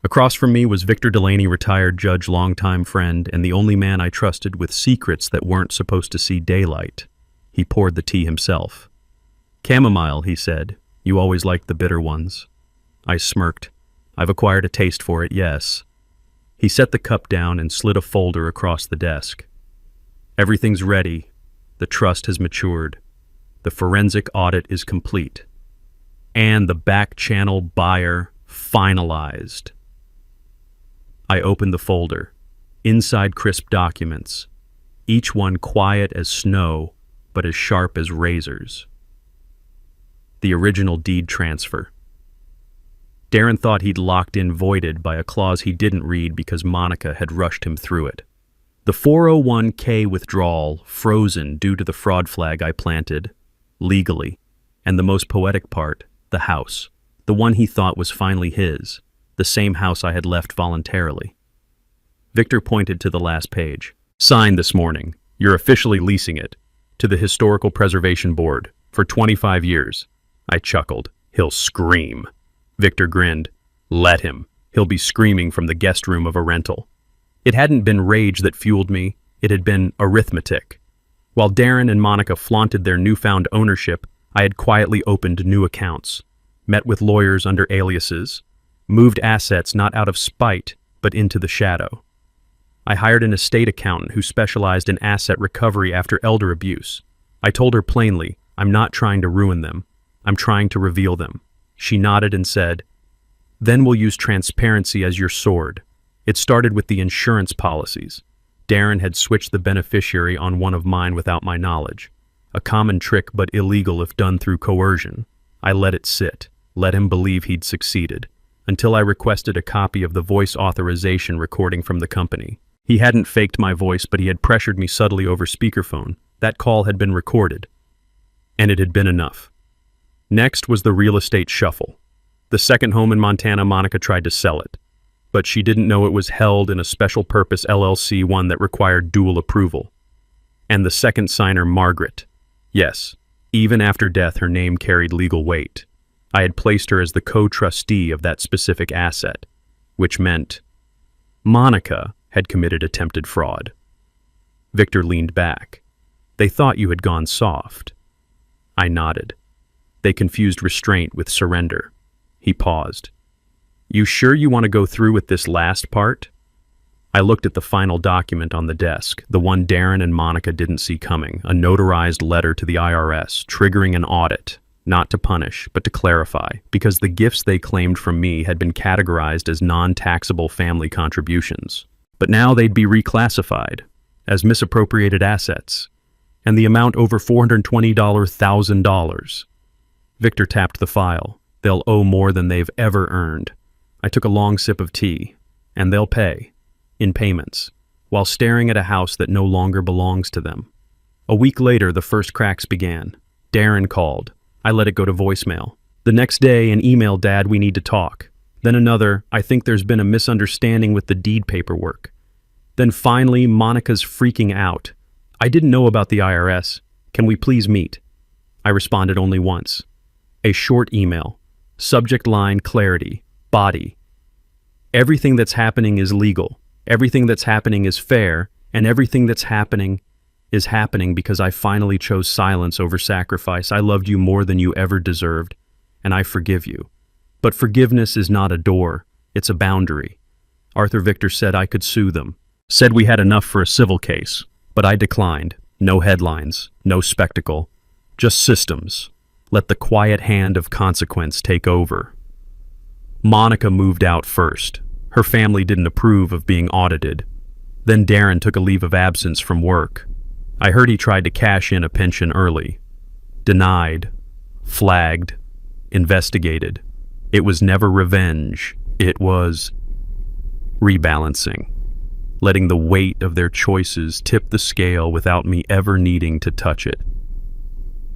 Speaker 1: Across from me was Victor Delaney, retired judge, longtime friend, and the only man I trusted with secrets that weren't supposed to see daylight. He poured the tea himself. "Chamomile," he said. "You always liked the bitter ones." I smirked. "I've acquired a taste for it, yes." He set the cup down and slid a folder across the desk. "Everything's ready. The trust has matured. The forensic audit is complete. And the back-channel buyer finalized." I opened the folder. Inside, crisp documents, each one quiet as snow, but as sharp as razors. The original deed transfer. Darren thought he'd locked in voided by a clause he didn't read because Monica had rushed him through it. The 401k withdrawal, frozen due to the fraud flag I planted, legally. And the most poetic part, the house. The one he thought was finally his. The same house I had left voluntarily. Victor pointed to the last page. "Signed this morning. You're officially leasing it. To the Historical Preservation Board. For 25 years. I chuckled. "He'll scream." Victor grinned. "Let him. He'll be screaming from the guest room of a rental." It hadn't been rage that fueled me. It had been arithmetic. While Darren and Monica flaunted their newfound ownership, I had quietly opened new accounts, met with lawyers under aliases, moved assets not out of spite, but into the shadow. I hired an estate accountant who specialized in asset recovery after elder abuse. I told her plainly, I'm not trying to ruin them. I'm trying to reveal them. She nodded and said, "Then we'll use transparency as your sword." It started with the insurance policies. Darren had switched the beneficiary on one of mine without my knowledge. A common trick, but illegal if done through coercion. I let it sit, let him believe he'd succeeded, until I requested a copy of the voice authorization recording from the company. He hadn't faked my voice, but he had pressured me subtly over speakerphone. That call had been recorded. And it had been enough. Next was the real estate shuffle. The second home in Montana, Monica tried to sell it, but she didn't know it was held in a special purpose LLC, one that required dual approval. And the second signer, Margaret. Yes, even after death, her name carried legal weight. I had placed her as the co-trustee of that specific asset, which meant Monica had committed attempted fraud. Victor leaned back. "They thought you had gone soft." I nodded. They confused restraint with surrender. He paused. "You sure you want to go through with this last part?" I looked at the final document on the desk, the one Darren and Monica didn't see coming, a notarized letter to the IRS, triggering an audit, not to punish, but to clarify, because the gifts they claimed from me had been categorized as non-taxable family contributions. But now they'd be reclassified as misappropriated assets, and the amount over $420,000. Victor tapped the file. They'll owe more than they've ever earned. I took a long sip of tea, and they'll pay, in payments, while staring at a house that no longer belongs to them. A week later, the first cracks began. Darren called. I let it go to voicemail. The next day, an email, "Dad, we need to talk." Then another, "I think there's been a misunderstanding with the deed paperwork." Then finally, Monica's freaking out. "I didn't know about the IRS. Can we please meet?" I responded only once. A short email. Subject line, clarity. Body. Everything that's happening is legal. Everything that's happening is fair. And everything that's happening is happening because I finally chose silence over sacrifice. I loved you more than you ever deserved, and I forgive you. But forgiveness is not a door. It's a boundary. Arthur Victor said I could sue them. Said we had enough for a civil case. But I declined. No headlines. No spectacle. Just systems. Let the quiet hand of consequence take over. Monica moved out first. Her family didn't approve of being audited. Then Darren took a leave of absence from work. I heard he tried to cash in a pension early. Denied. Flagged. Investigated. It was never revenge. It was rebalancing. letting the weight of their choices tip the scale without me ever needing to touch it.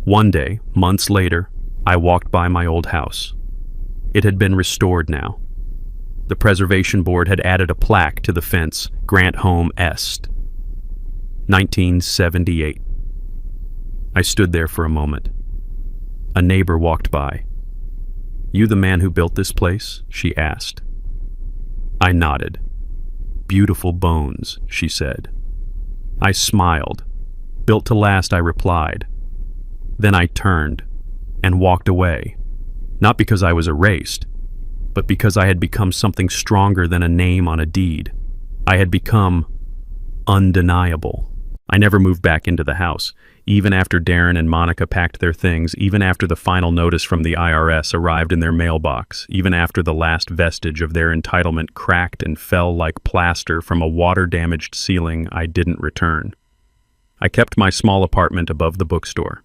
Speaker 1: One day, months later, I walked by my old house. It had been restored now. The preservation board had added a plaque to the fence, Grant Home Est. 1978. I stood there for a moment. A neighbor walked by. "You the man who built this place?" she asked. I nodded. "Beautiful bones," she said. I smiled. "Built to last," I replied. Then I turned and walked away, not because I was erased, but because I had become something stronger than a name on a deed. I had become undeniable. I never moved back into the house, even after Darren and Monica packed their things, even after the final notice from the IRS arrived in their mailbox, even after the last vestige of their entitlement cracked and fell like plaster from a water-damaged ceiling. I didn't return. I kept my small apartment above the bookstore.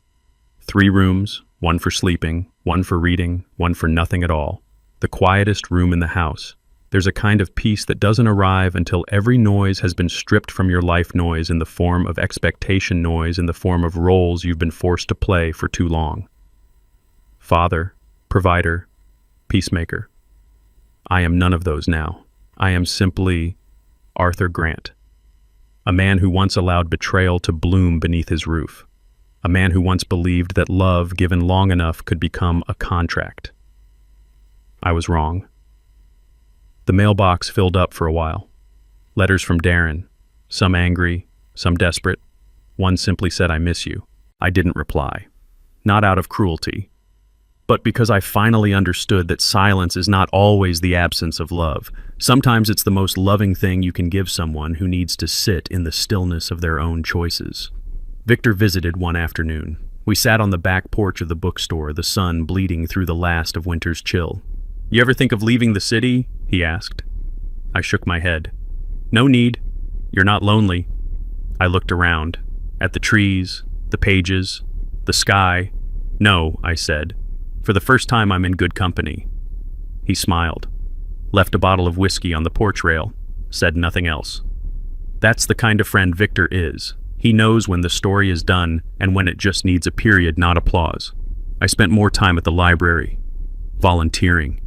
Speaker 1: 3 rooms, 1 for sleeping, 1 for reading, 1 for nothing at all. The quietest room in the house. There's a kind of peace that doesn't arrive until every noise has been stripped from your life, noise in the form of expectation, noise in the form of roles you've been forced to play for too long. Father, provider, peacemaker. I am none of those now. I am simply Arthur Grant, a man who once allowed betrayal to bloom beneath his roof, a man who once believed that love given long enough could become a contract. I was wrong. The mailbox filled up for a while. Letters from Darren, some angry, some desperate. One simply said, "I miss you." I didn't reply, not out of cruelty, but because I finally understood that silence is not always the absence of love. Sometimes it's the most loving thing you can give someone who needs to sit in the stillness of their own choices. Victor visited one afternoon. We sat on the back porch of the bookstore, the sun bleeding through the last of winter's chill. "You ever think of leaving the city?" he asked. I shook my head. "No need. You're not lonely." I looked around, at the trees, the pages, the sky. "No," I said. "For the first time I'm in good company." He smiled, left a bottle of whiskey on the porch rail, said nothing else. That's the kind of friend Victor is. He knows when the story is done and when it just needs a period, not applause. I spent more time at the library, volunteering,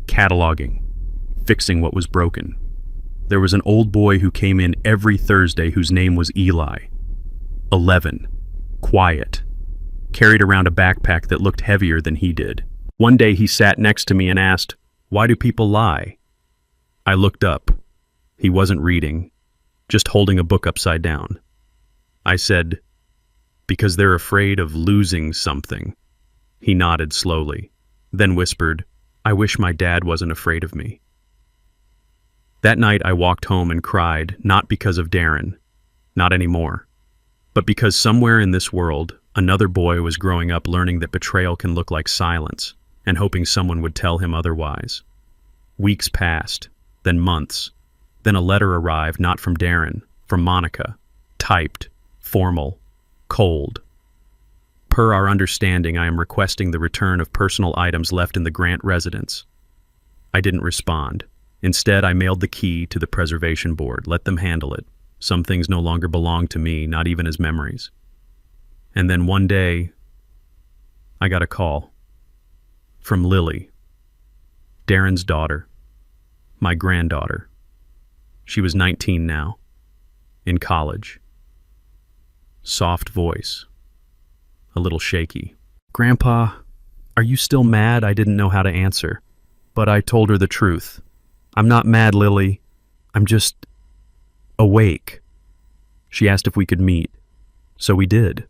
Speaker 1: cataloging, fixing what was broken. There was an old boy who came in every Thursday whose name was Eli. 11, quiet, carried around a backpack that looked heavier than he did. One day he sat next to me and asked, "Why do people lie?" I looked up. He wasn't reading, just holding a book upside down. I said, "Because they're afraid of losing something." He nodded slowly, then whispered, "I wish my dad wasn't afraid of me." That night I walked home and cried, not because of Darren, not anymore, but because somewhere in this world, another boy was growing up learning that betrayal can look like silence, and hoping someone would tell him otherwise. Weeks passed, then months, then a letter arrived, not from Darren, from Monica, typed, formal, cold. Per our understanding, I am requesting the return of personal items left in the Grant residence. I didn't respond. Instead, I mailed the key to the preservation board. Let them handle it. Some things no longer belong to me, not even as memories. And then one day, I got a call. From Lily, Darren's daughter, my granddaughter. She was 19 now, in college. Soft voice, a little shaky. "Grandpa, are you still mad?" I didn't know how to answer, but I told her the truth. "I'm not mad, Lily. I'm just awake." She asked if we could meet, so we did.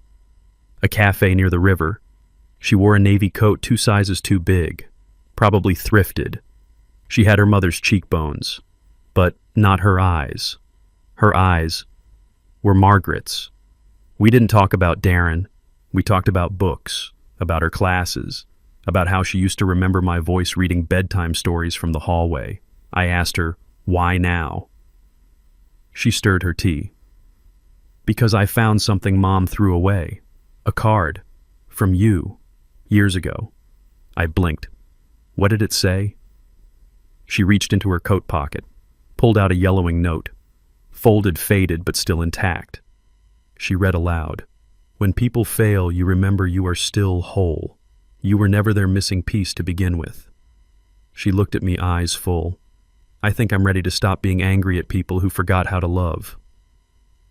Speaker 1: A cafe near the river. She wore a navy coat 2 sizes too big, probably thrifted. She had her mother's cheekbones, but not her eyes. Her eyes were Margaret's. We didn't talk about Darren. We talked about books, about her classes, about how she used to remember my voice reading bedtime stories from the hallway. I asked her, "Why now?" She stirred her tea. "Because I found something Mom threw away. A card. From you. Years ago." I blinked. What did it say? She reached into her coat pocket, pulled out a yellowing note. folded, faded, but still intact. She read aloud. When people fail, you remember you are still whole. You were never their missing piece to begin with. She looked at me, eyes full. I think I'm ready to stop being angry at people who forgot how to love.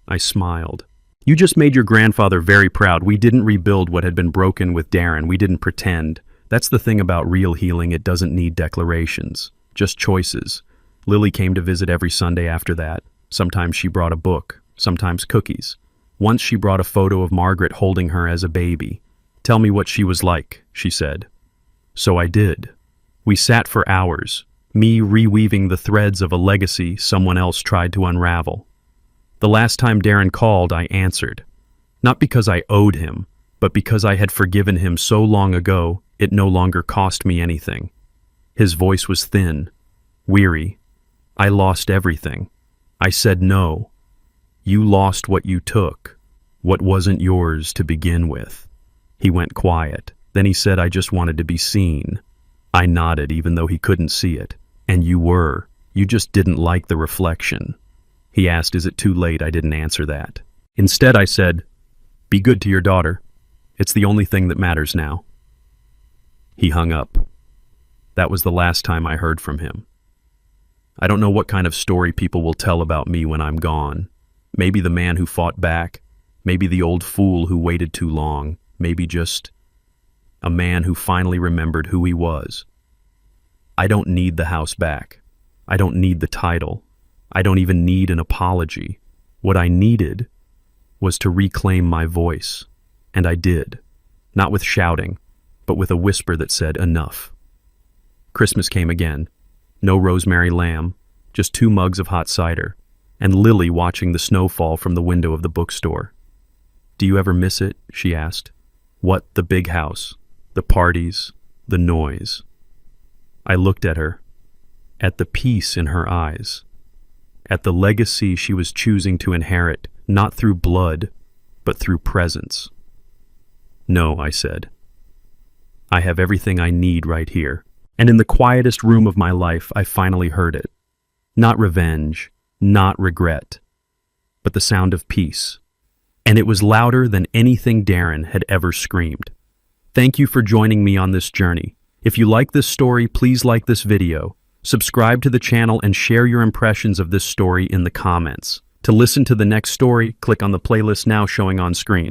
Speaker 1: I smiled. You just made your grandfather very proud. We didn't rebuild what had been broken with Darren. We didn't pretend. That's the thing about real healing. It doesn't need declarations, just choices. Lily came to visit every Sunday after that. Sometimes she brought a book, sometimes cookies. Once she brought a photo of Margaret holding her as a baby. Tell me what she was like, she said. So I did. We sat for hours, me reweaving the threads of a legacy someone else tried to unravel. The last time Darren called, I answered. Not because I owed him, but because I had forgiven him so long ago, it no longer cost me anything. His voice was thin, weary. I lost everything. I said no. You lost what you took, what wasn't yours to begin with. He went quiet. Then he said, I just wanted to be seen. I nodded, even though he couldn't see it. And you were. You just didn't like the reflection. He asked, is it too late? I didn't answer that. Instead, I said, be good to your daughter. It's the only thing that matters now. He hung up. That was the last time I heard from him. I don't know what kind of story people will tell about me when I'm gone. Maybe the man who fought back. Maybe the old fool who waited too long. Maybe just a man who finally remembered who he was. I don't need the house back. I don't need the title. I don't even need an apology. What I needed was to reclaim my voice. And I did. Not with shouting, but with a whisper that said, enough. Christmas came again. No rosemary lamb, just 2 mugs of hot cider, and Lily watching the snow fall from the window of the bookstore. Do you ever miss it? She asked. What? The big house, the parties, the noise. I looked at her, at the peace in her eyes, at the legacy she was choosing to inherit, not through blood, but through presence. No, I said. I have everything I need right here. And in the quietest room of my life, I finally heard it. Not revenge, not regret, but the sound of peace. And it was louder than anything Darren had ever screamed. Thank you for joining me on this journey. If you like this story, please like this video, subscribe to the channel, and share your impressions of this story in the comments. To listen to the next story, click on the playlist now showing on screen.